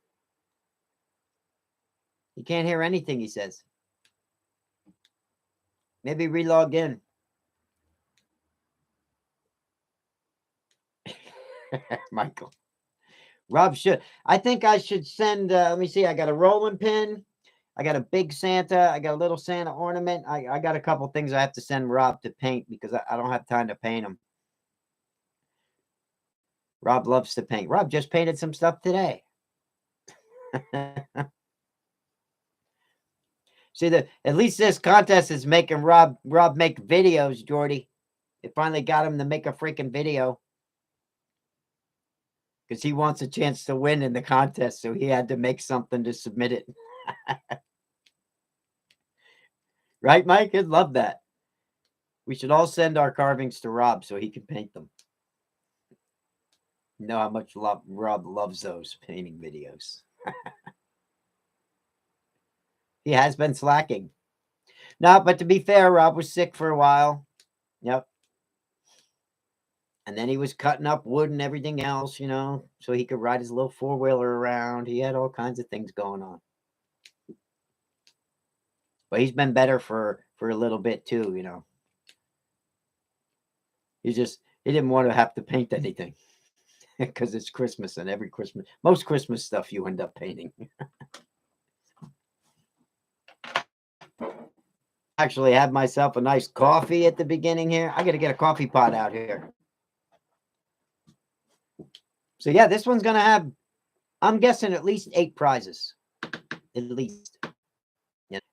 You can't hear anything, he says. Maybe relog in. Michael. Rob should. I think I should send, let me see. I got a rolling pin. I got a big Santa. I got a little Santa ornament. I got a couple things I have to send Rob to paint because I don't have time to paint them. Rob loves to paint. Rob just painted some stuff today. See, at least this contest is making Rob make videos, Jordy. It finally got him to make a freaking video. Because he wants a chance to win in the contest, so he had to make something to submit it. Right, Mike? He'd love that. We should all send our carvings to Rob so he can paint them. You know how much Rob loves those painting videos. He has been slacking. No, but to be fair, Rob was sick for a while. Yep. And then he was cutting up wood and everything else, so he could ride his little four-wheeler around. He had all kinds of things going on. But he's been better for a little bit too, He didn't want to have to paint anything. because it's Christmas and most Christmas stuff you end up painting. Actually had myself a nice coffee at the beginning here. I got to get a coffee pot out here. So yeah, this one's going to have, I'm guessing, at least 8 prizes. At least.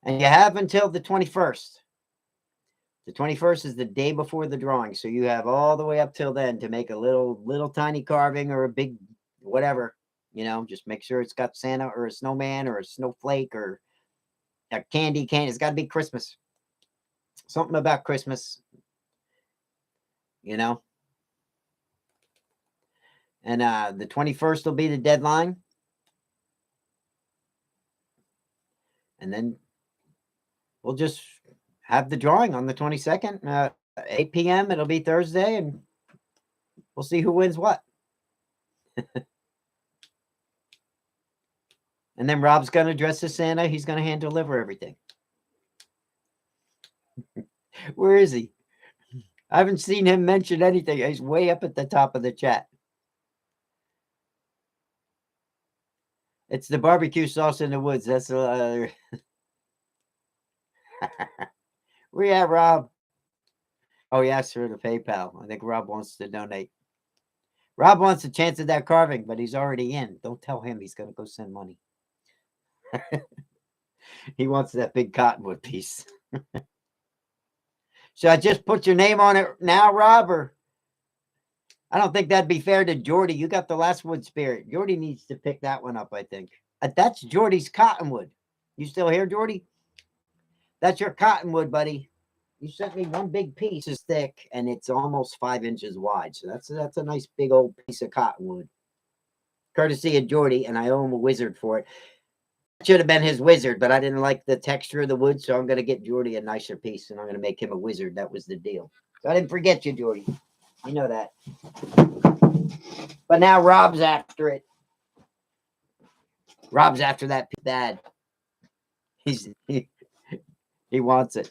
And you have until the 21st. The 21st is the day before the drawing. So you have all the way up till then to make a little tiny carving or a big whatever. Just make sure it's got Santa or a snowman or a snowflake or a candy cane. It's got to be Christmas. Something about Christmas. And the 21st will be the deadline. And then we'll just have the drawing on the 22nd, 8 p.m. It'll be Thursday, and we'll see who wins what. And then Rob's going to dress as Santa. He's going to hand deliver everything. Where is he? I haven't seen him mention anything. He's way up at the top of the chat. It's the barbecue sauce in the woods. That's where you at, Rob? Oh, he asked for the PayPal. I think Rob wants to donate. Rob wants a chance at that carving, but he's already in. Don't tell him he's going to go send money. He wants that big cottonwood piece. Should I just put your name on it now, Rob? Or I don't think that'd be fair to Jordy. You got the last wood spirit. Jordy needs to pick that one up, I think. That's Jordy's cottonwood. You still here, Jordy? That's your cottonwood, buddy. You sent me one big piece. It's thick, and it's almost 5 inches wide. So that's a nice big old piece of cottonwood. Courtesy of Jordy, and I owe him a wizard for it. Should have been his wizard, but I didn't like the texture of the wood, so I'm going to get Jordy a nicer piece, and I'm going to make him a wizard. That was the deal. So I didn't forget you, Jordy. You know that. But now Rob's after it. Rob's after that bad. He wants it.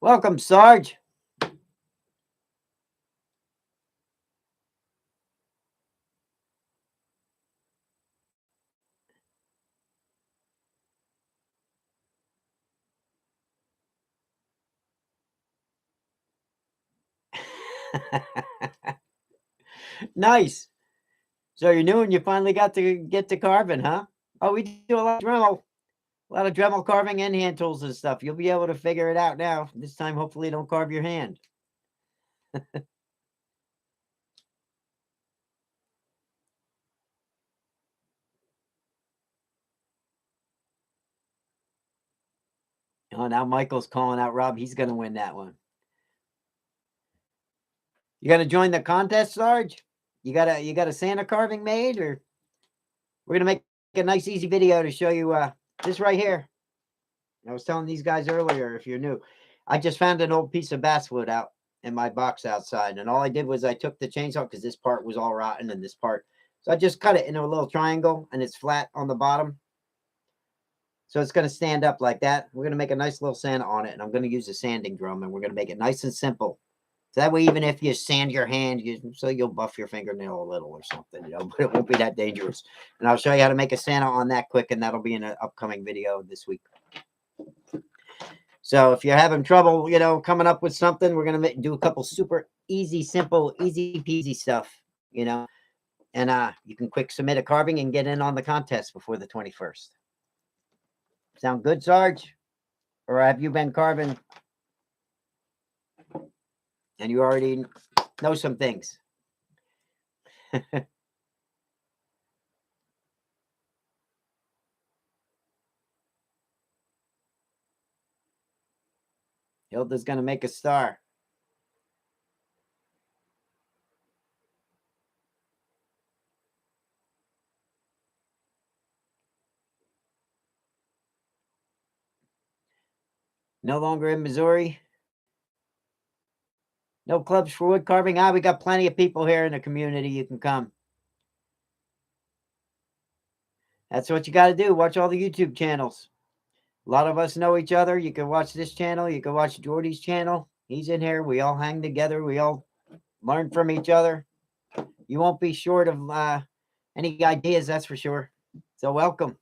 Welcome, Sarge. Nice. So you're new and you finally got to get to carving, huh? Oh, we do a lot of Dremel carving and hand tools and stuff. You'll be able to figure it out now. This time, hopefully, don't carve your hand. Oh, now Michael's calling out Rob. He's going to win that one. You going to join the contest, Sarge? You got a Santa carving made, or we're going to make a nice, easy video to show you this right here. I was telling these guys earlier, if you're new, I just found an old piece of basswood out in my box outside, and all I did was I took the chainsaw because this part was all rotten and this part. So I just cut it into a little triangle, and it's flat on the bottom. So it's going to stand up like that. We're going to make a nice little Santa on it, and I'm going to use a sanding drum, and we're going to make it nice and simple. So that way, even if you sand your hand, you'll buff your fingernail a little or something, but it won't be that dangerous. And I'll show you how to make a Santa on that quick, and that'll be in an upcoming video this week. So if you're having trouble, coming up with something, we're going to do a couple super easy, simple, easy peasy stuff, and you can quick submit a carving and get in on the contest before the 21st. Sound good, Sarge? Or have you been carving and you already know some things? Hilda's going to make a star. No longer in Missouri. No clubs for wood carving. We got plenty of people here in the community. You can come. That's what you got to do. Watch all the YouTube channels. A lot of us know each other. You can watch this channel. You can watch Jordy's channel. He's in here. We all hang together. We all learn from each other. You won't be short of any ideas, that's for sure. So welcome.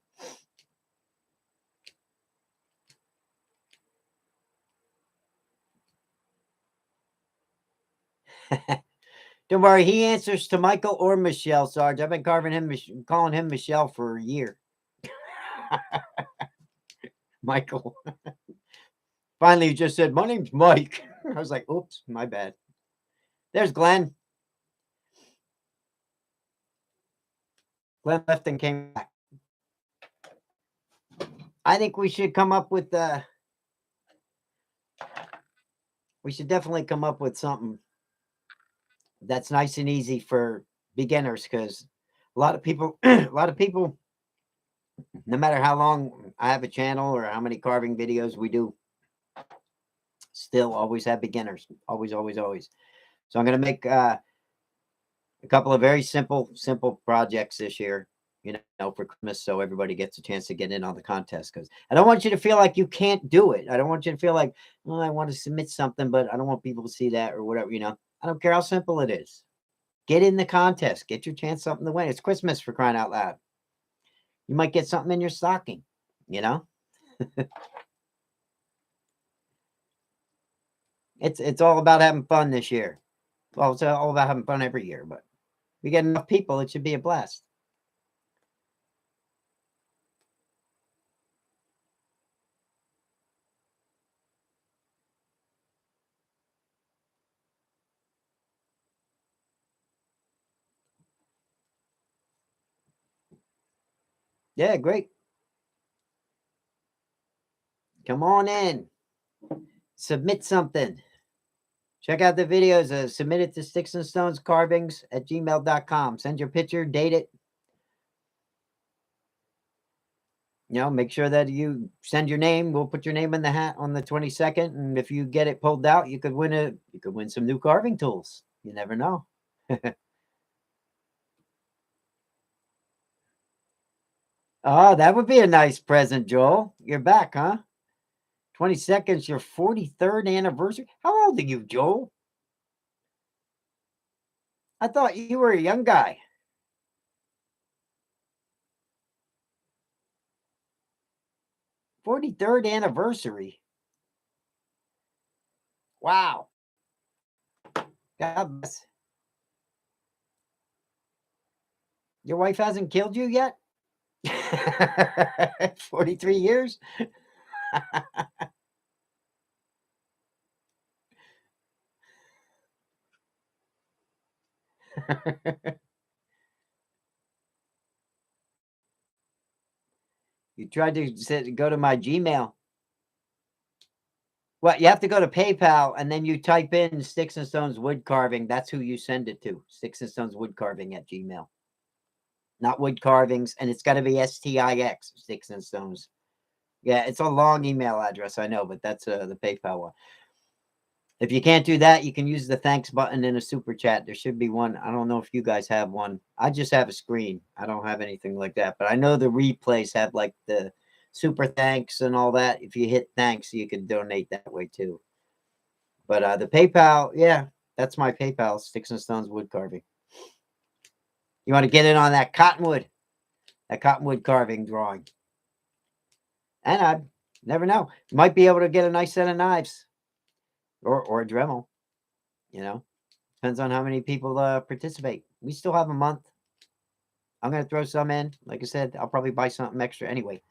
Don't worry, he answers to Michael or Michelle, Sarge. I've been calling him Michelle for a year. Michael. Finally, he just said, "My name's Mike." I was like, "Oops, my bad." There's Glenn. Glenn left and came back. I think we should come up with we should definitely come up with something that's nice and easy for beginners, because a lot of people a lot of people, no matter how long I have a channel or how many carving videos we do, still always have beginners. Always, always, always. So I'm going to make a couple of very simple projects this year, for Christmas, so everybody gets a chance to get in on the contest, because I don't want you to feel like you can't do it. I don't want you to feel like, "Oh, I want to submit something, but I don't want people to see that," or whatever. I don't care how simple it is. Get in the contest. Get your chance something to win. It's Christmas, for crying out loud. You might get something in your stocking, you know? It's all about having fun this year. Well, it's all about having fun every year, but if we get enough people, it should be a blast. Yeah, great. Come on in. Submit something. Check out the videos. Submit it to sticksandstonescarvings@gmail.com. Send your picture, date it. Make sure that you send your name. We'll put your name in the hat on the 22nd, and if you get it pulled out, you could win some new carving tools. You never know. Oh, that would be a nice present, Joel. You're back, huh? 22nd's your 43rd anniversary. How old are you, Joel? I thought you were a young guy. 43rd anniversary. Wow. God bless. Your wife hasn't killed you yet? 43 years? You tried to go to my Gmail. Well, you have to go to PayPal, and then you type in Sticks and Stones Wood Carving. That's who you send it to. Sticks and Stones Wood Carving at Gmail. Not Wood Carvings, and it's got to be STIX, Sticks and Stones. Yeah, it's a long email address, I know, but that's the PayPal one. If you can't do that, you can use the thanks button in a super chat. There should be one. I don't know if you guys have one. I just have a screen. I don't have anything like that. But I know the replays have like the super thanks and all that. If you hit thanks, you can donate that way too. But the PayPal, yeah, that's my PayPal, Sticks and Stones Wood Carving. You want to get in on that cottonwood carving drawing. And I never know. Might be able to get a nice set of knives or a Dremel, you know. Depends on how many people participate. We still have a month. I'm going to throw some in. Like I said, I'll probably buy something extra anyway.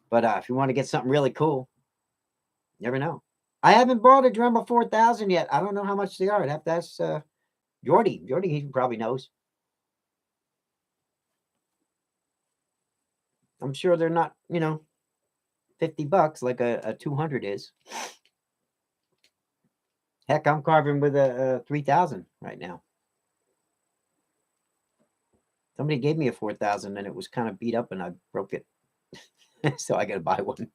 But if you want to get something really cool, you never know. I haven't bought a Dremel 4000 yet. I don't know how much they are. I'd have to ask Jordy. Jordy, he probably knows. I'm sure they're not, $50 like a 200 is. Heck, I'm carving with a 3000 right now. Somebody gave me a 4000 and it was kind of beat up and I broke it. So I got to buy one.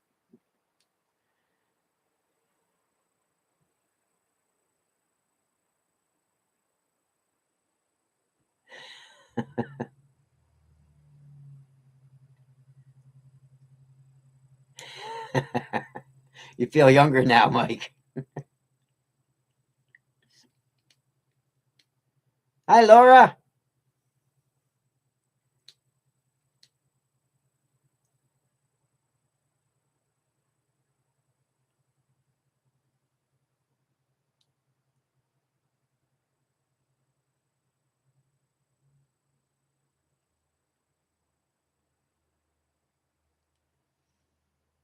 You feel younger now, Mike. Hi, Laura.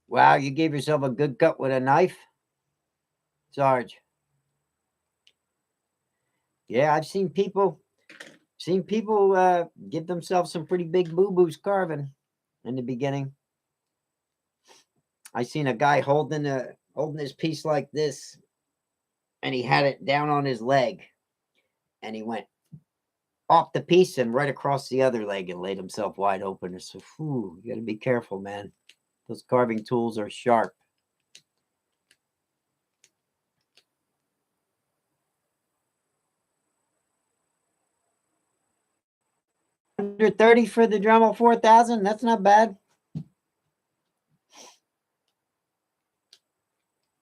Wow, you gave yourself a good cut with a knife, Sarge. Yeah, I've seen people give themselves some pretty big boo-boos carving in the beginning. I seen a guy holding his piece like this, and he had it down on his leg, and he went off the piece and right across the other leg and laid himself wide open. So, whew, you got to be careful, man. Those carving tools are sharp. 130 for the Dremel 4000. That's not bad.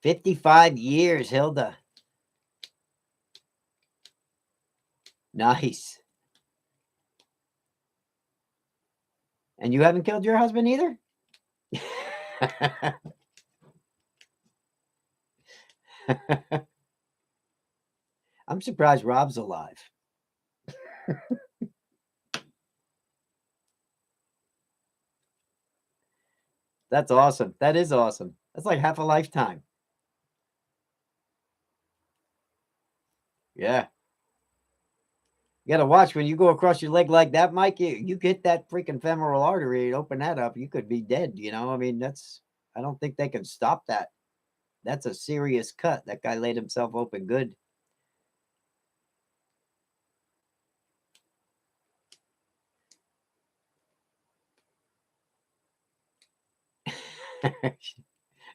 55 years, Hilda. Nice. And you haven't killed your husband either? I'm surprised Rob's alive. That's awesome. That is awesome. That's like half a lifetime. Yeah. You gotta watch when you go across your leg like that, Mike. You hit that freaking femoral artery and open that up, you could be dead. I mean, I don't think they can stop that. That's a serious cut. That guy laid himself open good.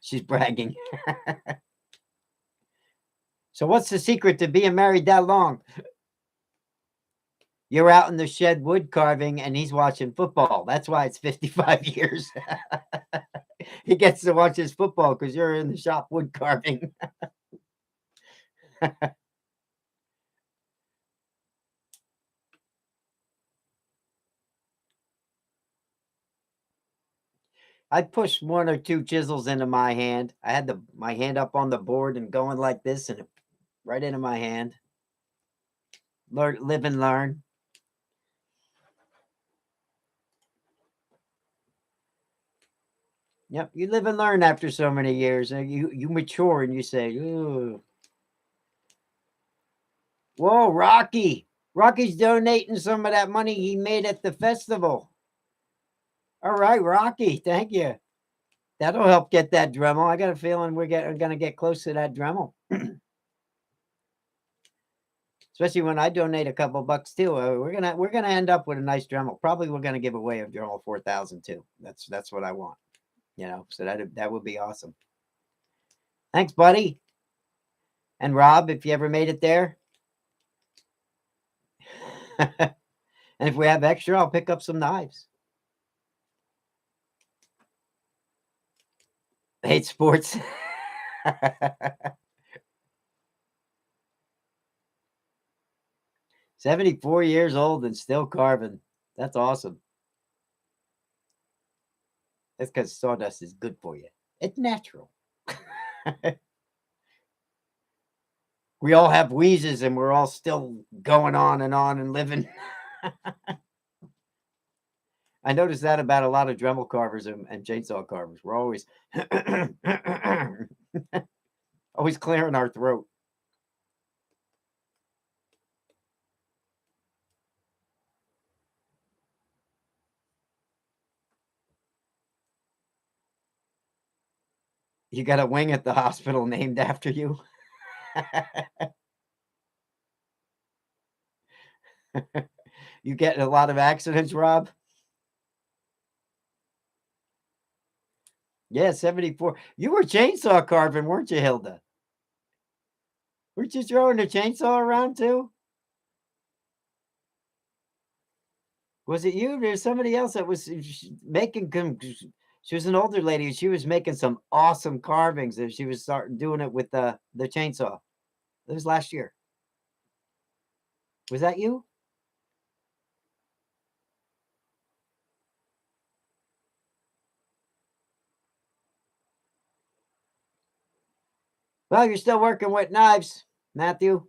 She's bragging. So, what's the secret to being married that long? You're out in the shed wood carving, and he's watching football. That's why it's 55 years. He gets to watch his football because you're in the shop wood carving. I pushed one or two chisels into my hand. I had my hand up on the board and going like this, and right into my hand. Live and learn. Yep, you live and learn after so many years, and you mature and you say, "Ooh, whoa, Rocky! Rocky's donating some of that money he made at the festival." All right, Rocky, thank you. That'll help get that Dremel. I got a feeling we're gonna get close to that Dremel. Especially when I donate a couple bucks too. We're gonna end up with a nice Dremel. Probably we're gonna give away a Dremel 4000 too. That's what I want. So that would be awesome. Thanks, buddy. And Rob, if you ever made it there, and if we have extra, I'll pick up some knives. Hate sports. 74 years old and still carving. That's awesome. That's because sawdust is good for you. It's natural. We all have wheezes and we're all still going on and living. I noticed that about a lot of Dremel carvers and chainsaw carvers. We're always always clearing our throat. You got a wing at the hospital named after you. You get in a lot of accidents, Rob? Yeah, 74. You were chainsaw carving, weren't you, Hilda? Weren't you throwing the chainsaw around too? Was it you? There's somebody else that was making. She was an older lady. She was making some awesome carvings, and she was starting doing it with the chainsaw. It was last year. Was that you? Well, you're still working with knives, Matthew.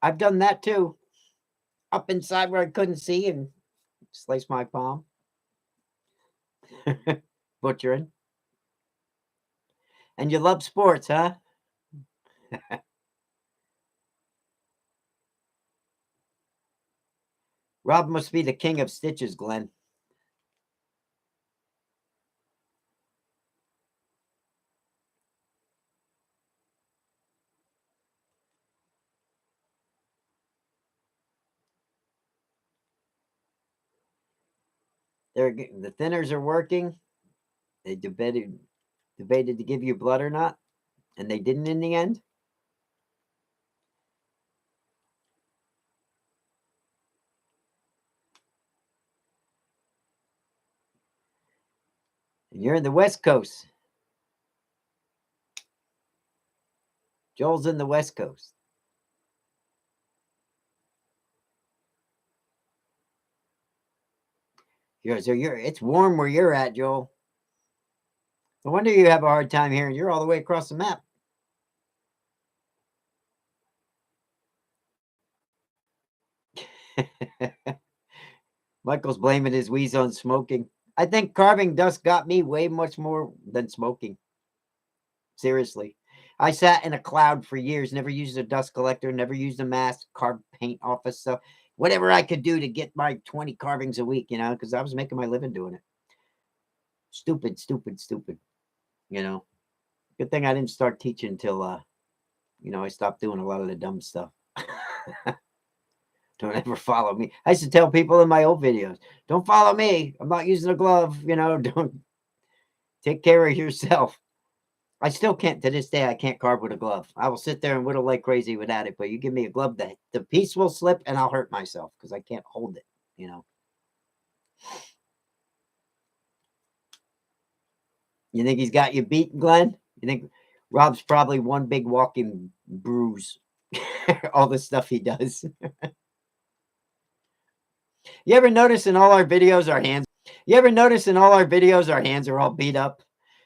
I've done that too. Up inside where I couldn't see and slice my palm. Butchering. And you love sports, huh? Rob must be the king of stitches, Glenn. The thinners are working. They debated to give you blood or not, and they didn't in the end. And you're in the West Coast. Joel's in the West Coast. It's warm where you're at, Joel. No wonder you have a hard time hearing. You're all the way across the map. Michael's blaming his wheeze on smoking. I think carving dust got me way much more than smoking. Seriously. I sat in a cloud for years, never used a dust collector, never used a mask, carved paint off of stuff. Whatever I could do to get my 20 carvings a week, because I was making my living doing it. Stupid, stupid, stupid. Good thing I didn't start teaching until I stopped doing a lot of the dumb stuff. Don't ever follow me. I used to tell people in my old videos, don't follow me. I'm not using a glove. Don't take care of yourself. I still can't, to this day, I can't carve with a glove. I will sit there and whittle like crazy without it, but you give me a glove, the piece will slip and I'll hurt myself because I can't hold it. You think he's got you beat, Glenn? You think Rob's probably one big walking bruise? All the stuff he does. You ever notice in all our videos our hands? You ever notice in all our videos our hands are all beat up?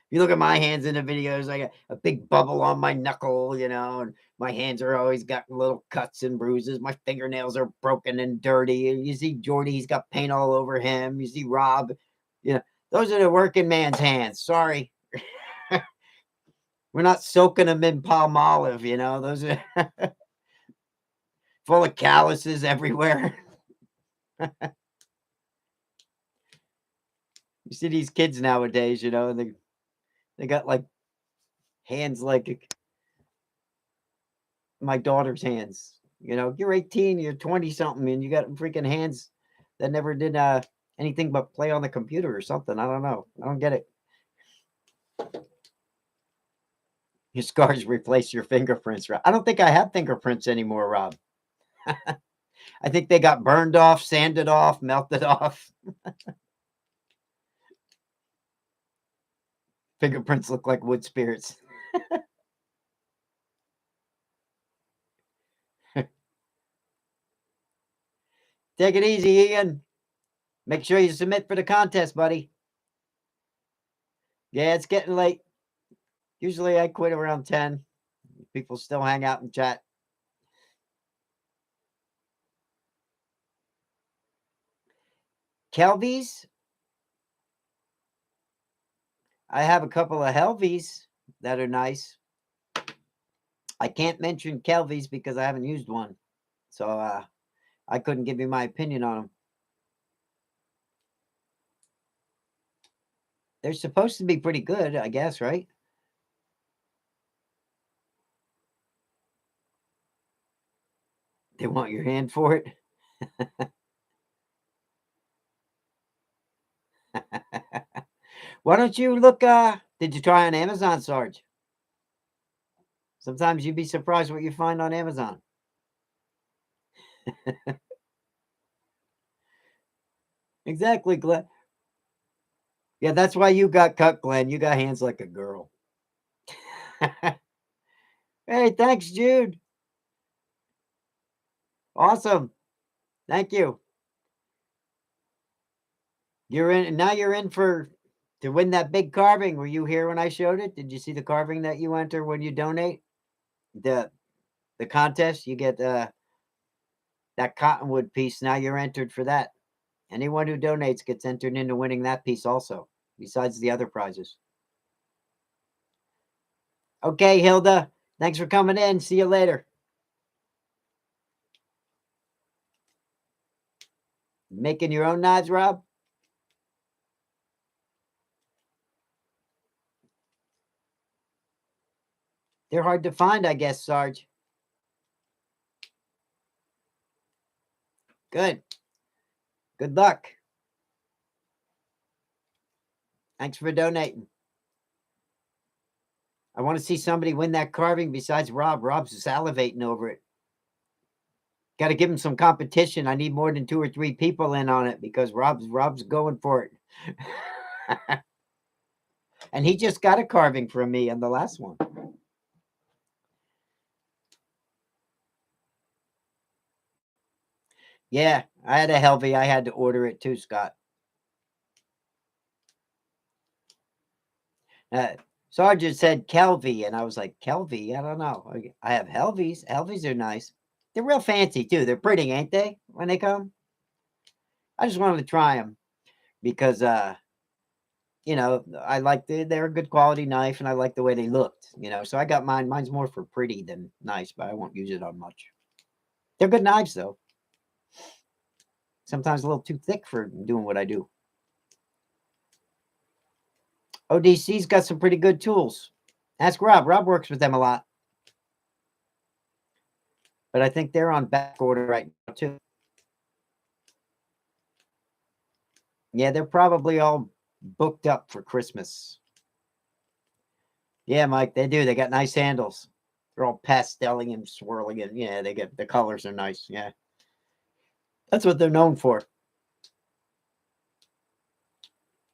You look at my hands in the videos, I got a big bubble on my knuckle, and my hands are always got little cuts and bruises. My fingernails are broken and dirty. You see Jordy, he's got paint all over him. You see Rob, those are the working man's hands. Sorry. We're not soaking them in palm olive, those are full of calluses everywhere. You see these kids nowadays, they got like hands like my daughter's hands. You're 18, you're 20 something, and you got freaking hands that never did anything but play on the computer or something. I don't know. I don't get it. Your scars replace your fingerprints, Rob. I don't think I have fingerprints anymore, Rob. I think they got burned off, sanded off, melted off. Fingerprints look like wood spirits. Take it easy, Ian. Make sure you submit for the contest, buddy. Yeah, it's getting late. Usually I quit around 10. People still hang out and chat. Kelvies? I have a couple of Helvies that are nice. I can't mention Kelvies because I haven't used one. So I couldn't give you my opinion on them. They're supposed to be pretty good, I guess, right? They want your hand for it. Why don't you look? Did you try on Amazon, Sarge? Sometimes you'd be surprised what you find on Amazon. Exactly, Glenn. Yeah, that's why you got cut, Glenn. You got hands like a girl. Hey, thanks, Jude. Awesome. Thank you. You're in now. You're in for to win that big carving. Were you here when I showed it? Did you see the carving that you enter when you donate? The the contest, you get that cottonwood piece. Now you're entered for that. Anyone who donates gets entered into winning that piece also, besides the other prizes. Okay, Hilda, thanks for coming in. See you later. Making your own knives, Rob? They're hard to find, I guess, Sarge. Good. Good luck. Thanks for donating. I want to see somebody win that carving besides Rob. Rob's salivating over it. Got to give him some competition. I need more than 2 or 3 people in on it because Rob's going for it. And he just got a carving from me on the last one. Yeah, I had a Helvy. I had to order it too, Scott. Sergeant said Kelvy, and I was like, Kelvy? I don't know. I have Helvies. Helvies are nice. They're real fancy too. They're pretty, ain't they? When they come, I just wanted to try them because, you know, I like they're a good quality knife, and I like the way they looked. You know, so I got mine. Mine's more for pretty than nice, but I won't use it on much. They're good knives though. Sometimes a little too thick for doing what I do. ODC's got some pretty good tools. Ask Rob. Rob works with them a lot. But I think they're on back order right now too. Yeah, they're probably all booked up for Christmas. Yeah, Mike, they do. They got nice handles. They're all pastelling and swirling, and yeah, they get the colors are nice. Yeah, that's what they're known for.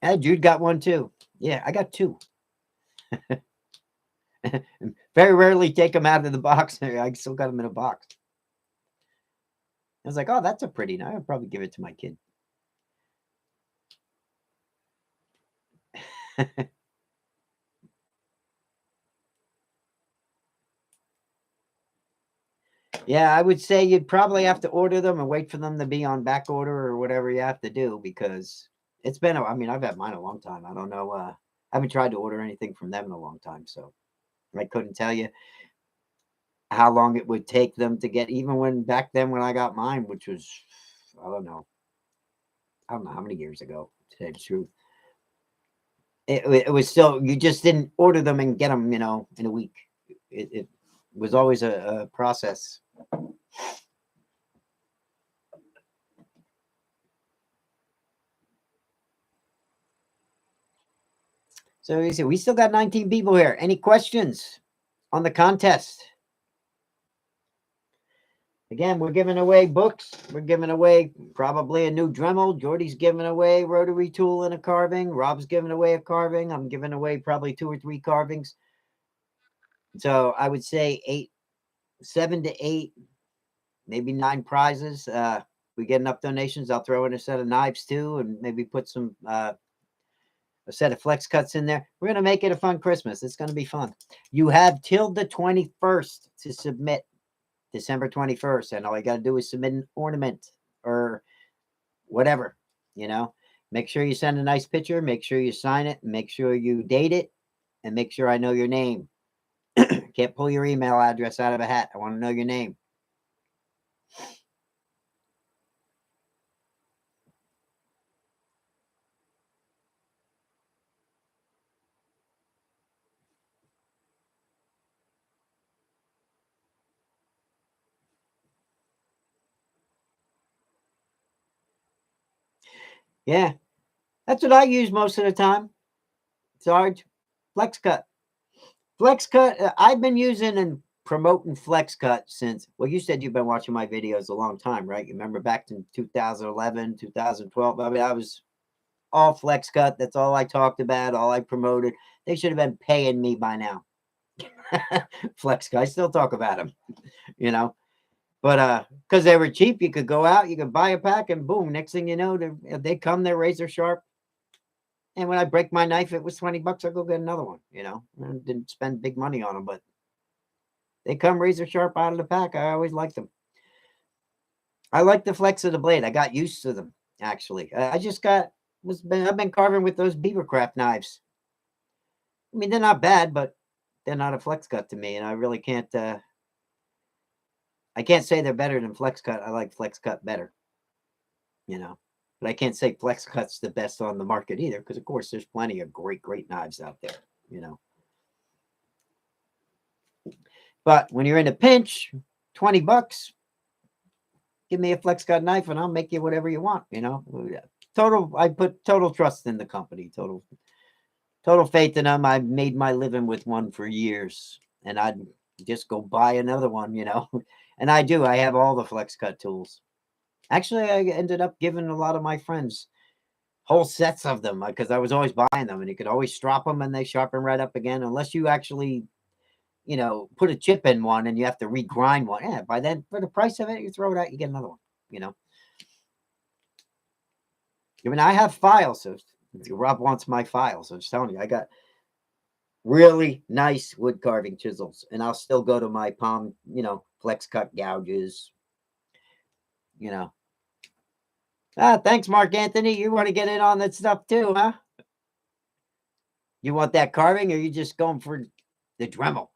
Yeah, Jude got one too. Yeah, I got 2. Very rarely take them out of the box. I still got them in a box. I was like, oh, that's a pretty knife. I'll probably give it to my kid. Yeah, I would say you'd probably have to order them and wait for them to be on back order or whatever you have to do because it's been, I mean, I've had mine a long time. I don't know. I haven't tried to order anything from them in a long time. So I couldn't tell you how long it would take them to get, even when back then when I got mine, which was, I don't know. I don't know how many years ago, to tell you the truth. It was still, you just didn't order them and get them, you know, in a week. It was always a process. So you see, we still got 19 people here. Any questions on the contest? Again, we're giving away books. We're giving away probably a new Dremel. Jordy's giving away rotary tool and a carving. Rob's giving away a carving. I'm giving away probably 2 or 3 carvings. So I would say 7 to 8, maybe 9 prizes. We get enough donations, I'll throw in a set of knives too, and maybe put some a set of flex cuts in there. We're gonna make it a fun Christmas. It's gonna be fun. You have till the 21st to submit. December 21st, and all you got to do is submit an ornament or whatever, you know. Make sure you send a nice picture, make sure you sign it, make sure you date it, and make sure I know your name. Can't pull your email address out of a hat. I want to know your name. Yeah, that's what I use most of the time. Sarge, flex cut. Flex cut, I've been using and promoting flex cut since, well, you said you've been watching my videos a long time, right? You remember back in 2011, 2012? I mean, I was all flex cut. That's all I talked about, all I promoted. They should have been paying me by now. Flex cut. I still talk about them, you know. But because they were cheap, you could go out, you could buy a pack, and boom, next thing you know, they come, they're razor sharp. And when I break my knife, it was 20 bucks. I'll go get another one, you know. I didn't spend big money on them, but they come razor sharp out of the pack. I always liked them. I like the flex of the blade. I got used to them, actually. I've been carving with those beavercraft knives. I mean, they're not bad, but they're not a flex cut to me, and I really can't. I can't say they're better than flex cut. I like flex cut better, you know. But I can't say flex cut's the best on the market either, because of course there's plenty of great knives out there, you know. But when you're in a pinch, 20 bucks, give me a flex cut knife and I'll make you whatever you want, you know. I put total trust in the company, total faith in them. I've made my living with one for years, and I'd just go buy another one, you know. And I do. I have all the flex cut tools. Actually, I ended up giving a lot of my friends whole sets of them because I was always buying them, and you could always strop them and they sharpen right up again, unless you actually, you know, put a chip in one and you have to regrind one. Yeah, by then, for the price of it, you throw it out, you get another one, you know. I mean, I have files. So Rob wants my files. I'm just telling you, I got really nice wood carving chisels, and I'll still go to my palm, you know, flex cut gouges, you know. Thanks, Mark Anthony. You want to get in on that stuff too, huh? You want that carving, or you just going for the Dremel?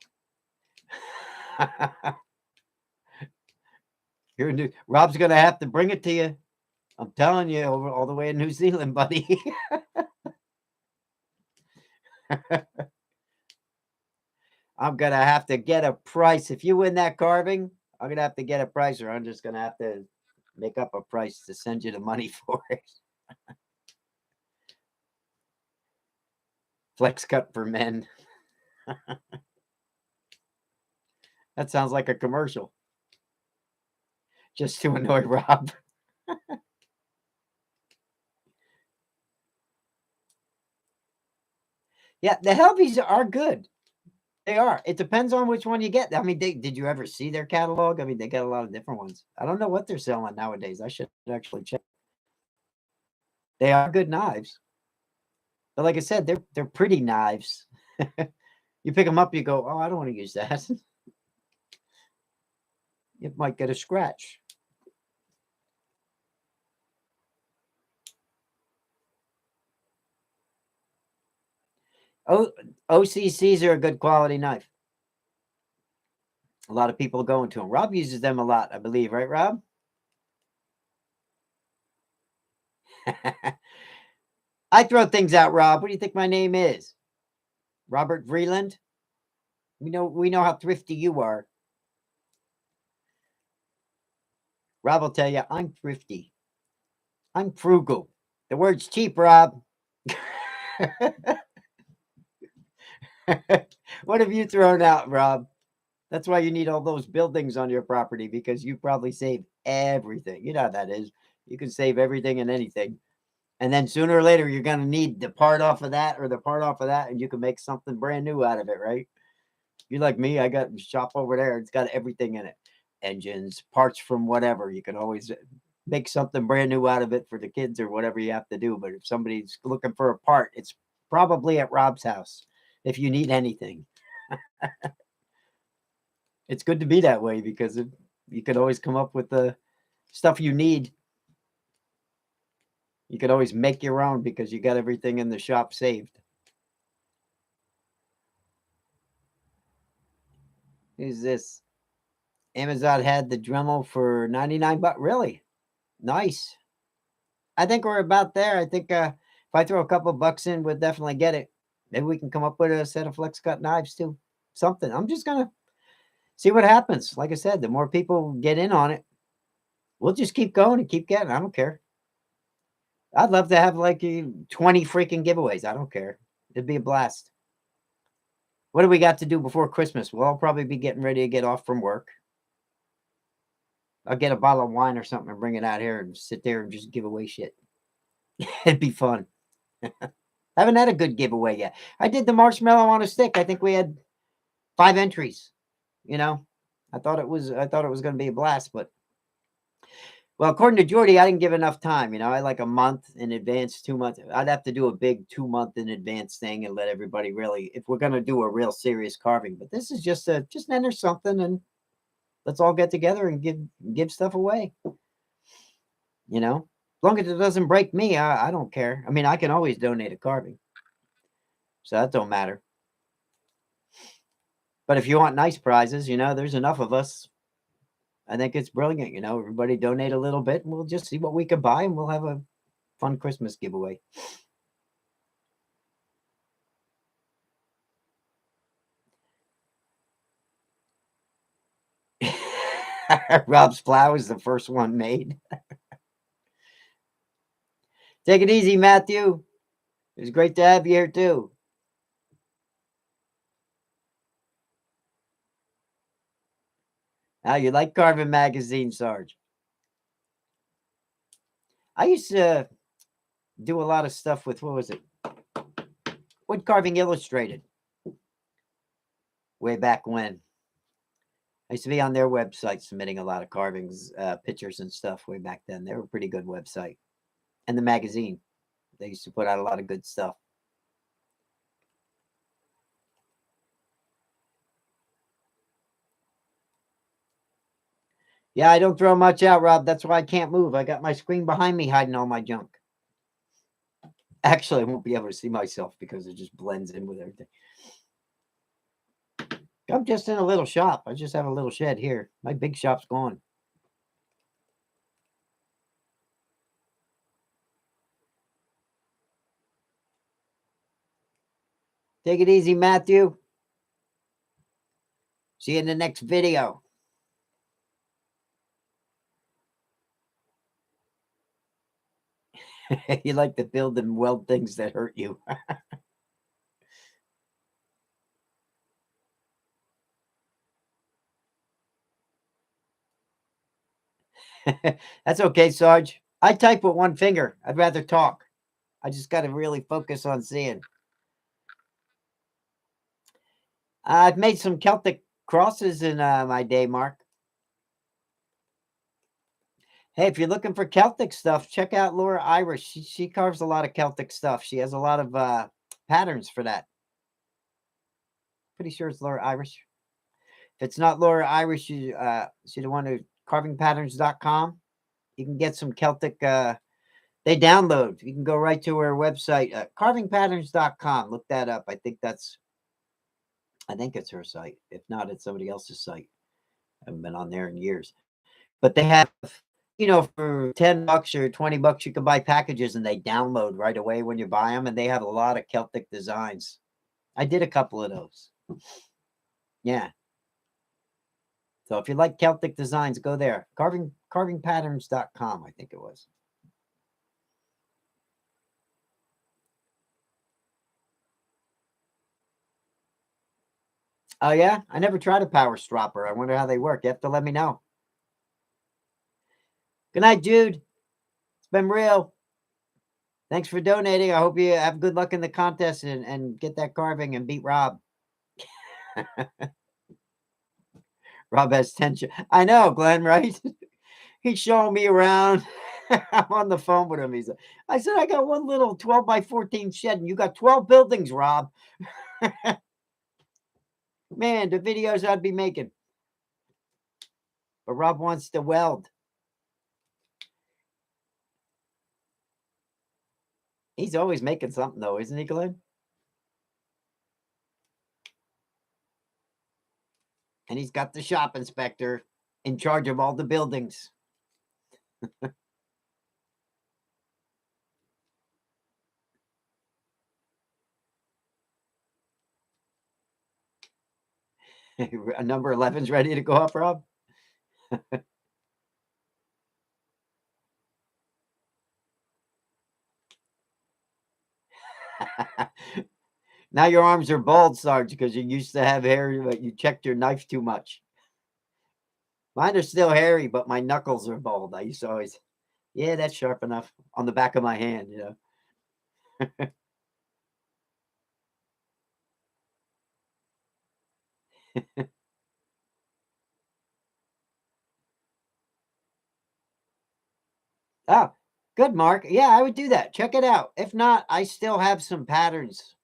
Rob's gonna have to bring it to you. I'm telling you, over all the way in New Zealand, buddy. I'm gonna have to get a price. If you win that carving, I'm gonna have to get a price, or I'm just gonna have to make up a price to send you the money for it. Flex cut for men. That sounds like a commercial. Just to annoy Rob. Yeah, the Helvies are good. They are. It depends on which one you get. I mean, did you ever see their catalog? I mean, they got a lot of different ones. I don't know what they're selling nowadays. I should actually check. They are good knives, but like I said, they're pretty knives. You pick them up, you go, oh, I don't want to use that. It might get a scratch. OCCs are a good quality knife. A lot of people go into them. Rob uses them a lot, I believe, right, Rob? I throw things out, Rob. What do you think my name is? Robert Vreeland? We know how thrifty you are. Rob will tell you, I'm thrifty. I'm frugal. The word's cheap, Rob. What have you thrown out, Rob? That's why you need all those buildings on your property, because you probably save everything. You know how that is. You can save everything and anything. And then sooner or later, you're going to need the part off of that or the part off of that, and you can make something brand new out of it, right? You're like me. I got a shop over there. It's got everything in it. Engines, parts from whatever. You can always make something brand new out of it for the kids or whatever you have to do. But if somebody's looking for a part, it's probably at Rob's house if you need anything. It's good to be that way because you could always come up with the stuff you need. You could always make your own because you got everything in the shop saved. Who's this? Amazon had the Dremel for 99 bucks. Really? Nice. I think we're about there. I think if I throw a couple bucks in, we'll definitely get it. Maybe we can come up with a set of flex cut knives too. Something. I'm just gonna see what happens. Like I said, the more people get in on it, we'll just keep going and keep getting. I don't care. I'd love to have like 20 freaking giveaways. I don't care. It'd be a blast. What do we got to do before Christmas? Well, I'll probably be getting ready to get off from work. I'll get a bottle of wine or something and bring it out here and sit there and just give away shit. It'd be fun. Haven't had a good giveaway yet. I did the marshmallow on a stick. I think we had 5 entries. You know, I thought it was going to be a blast, but Well, according to Jordy, I didn't give enough time. I like a month in advance, 2 months. I'd have to do a big 2 month in advance thing and let everybody really, if we're gonna do a real serious carving. But this is just enter something and let's all get together and give stuff away. As long as it doesn't break me, I don't care. I mean, I can always donate a carving, so that don't matter. But if you want nice prizes, there's enough of us. I think it's brilliant. Everybody donate a little bit, and we'll just see what we can buy, and we'll have a fun Christmas giveaway. Rob's plow is the first one made. Take it easy, Matthew. It was great to have you here too. How you like Carving Magazine, Sarge? I used to do a lot of stuff with, what was it? Wood Carving Illustrated. Way back when. I used to be on their website submitting a lot of carvings, pictures and stuff way back then. They were a pretty good website. And the magazine. They used to put out a lot of good stuff. Yeah, I don't throw much out, Rob. That's why I can't move. I got my screen behind me hiding all my junk. Actually, I won't be able to see myself because it just blends in with everything. I'm just in a little shop. I just have a little shed here. My big shop's gone. Take it easy, Matthew. See you in the next video. You like to build and weld things that hurt you. That's okay, Sarge. I type with one finger. I'd rather talk. I just got to really focus on seeing. I've made some Celtic crosses in my day, Mark. Hey, if you're looking for Celtic stuff, check out Laura Irish. She carves a lot of Celtic stuff. She has a lot of patterns for that. Pretty sure it's Laura Irish. If it's not Laura Irish, she's the one who carvingpatterns.com. You can get some Celtic. They download. You can go right to her website, carvingpatterns.com. Look that up. I think it's her site. If not, it's somebody else's site. I haven't been on there in years. But they have, for $10 or $20, you can buy packages and they download right away when you buy them. And they have a lot of Celtic designs. I did a couple of those. Yeah. So if you like Celtic designs, go there. Carvingpatterns.com, I think it was. Oh, yeah? I never tried a power stropper. I wonder how they work. You have to let me know. Good night, Jude. It's been real. Thanks for donating. I hope you have good luck in the contest and get that carving and beat Rob. Rob has tension. I know, Glenn, right? He's showing me around. I'm on the phone with him. I said, I got one little 12 by 14 shed, and you got 12 buildings, Rob. Man, the videos I'd be making. But Rob wants to weld. He's always making something, though, isn't he, Glenn? And he's got the shop inspector in charge of all the buildings. Number 11's ready to go up, Rob? Now your arms are bald, Sarge, because you used to have hair, but you checked your knife too much. Mine are still hairy, but my knuckles are bald. I used to always, yeah, that's sharp enough on the back of my hand. Oh, good, Mark. Yeah, I would do that. Check it out. If not, I still have some patterns.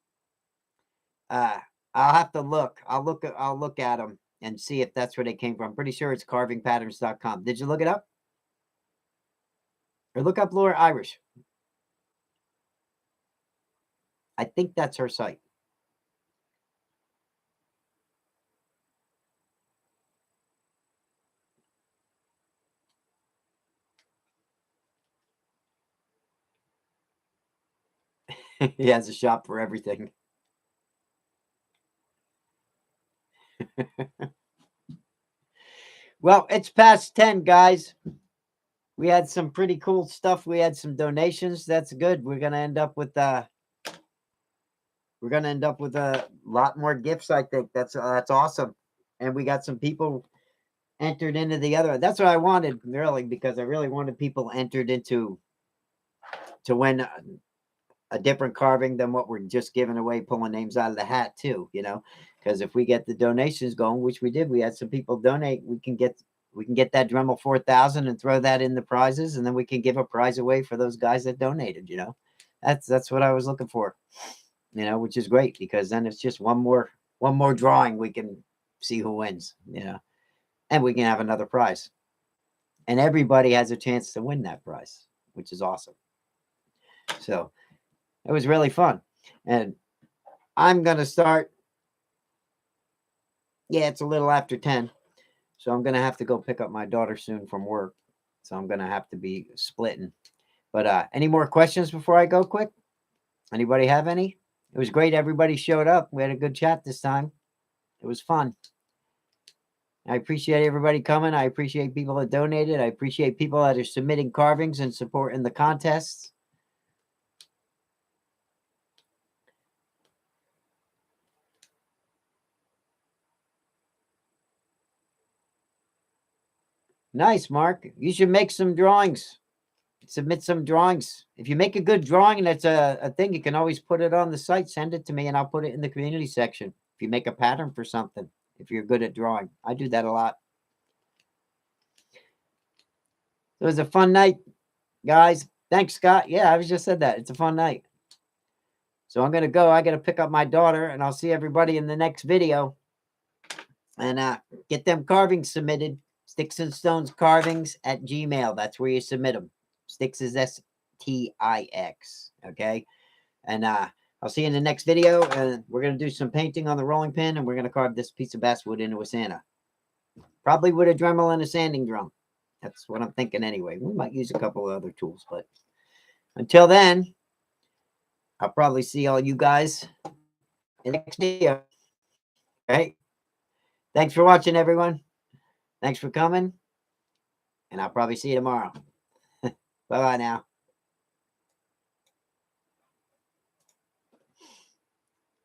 Uh, I'll have to look. I'll look at them and see if that's where they came from. I'm pretty sure it's carvingpatterns.com. Did you look it up? Or look up Laura Irish. I think that's her site. He has a shop for everything. Well, it's past 10, guys. We had some pretty cool stuff. We had some donations. That's good. We're gonna end up with a lot more gifts. I think that's awesome. And we got some people entered into the other. That's what I wanted really, because I really wanted people entered into to win a different carving than what we're just giving away, pulling names out of the hat too. Because if we get the donations going, which we did, we had some people donate. We can get that Dremel 4000 and throw that in the prizes, and then we can give a prize away for those guys that donated. That's what I was looking for. Which is great, because then it's just one more drawing. We can see who wins. And we can have another prize, and everybody has a chance to win that prize, which is awesome. So it was really fun, and I'm gonna start. Yeah, it's a little after 10, so I'm gonna have to go pick up my daughter soon from work. So I'm gonna have to be splitting. But any more questions before I go? Quick, anybody have any? It was great. Everybody showed up. We had a good chat this time. It was fun. I appreciate everybody coming. I appreciate people that donated. I appreciate people that are submitting carvings and supporting the contests. Nice, Mark. You should make some drawings. Submit some drawings. If you make a good drawing and it's a thing, you can always put it on the site. Send it to me and I'll put it in the community section. If you make a pattern for something, if you're good at drawing, I do that a lot. It was a fun night, guys. Thanks, Scott. Yeah, I was just said that. It's a fun night. So I'm going to go. I got to pick up my daughter, and I'll see everybody in the next video. And get them carvings submitted. Sticks and Stones Carvings at Gmail. That's where you submit them. Sticks is STIX. Okay. And I'll see you in the next video. And we're going to do some painting on the rolling pin, and we're going to carve this piece of basswood into a Santa. Probably with a Dremel and a sanding drum. That's what I'm thinking anyway. We might use a couple of other tools, but until then, I'll probably see all you guys in the next video. Okay. Thanks for watching, everyone. Thanks for coming. And I'll probably see you tomorrow. Bye-bye now.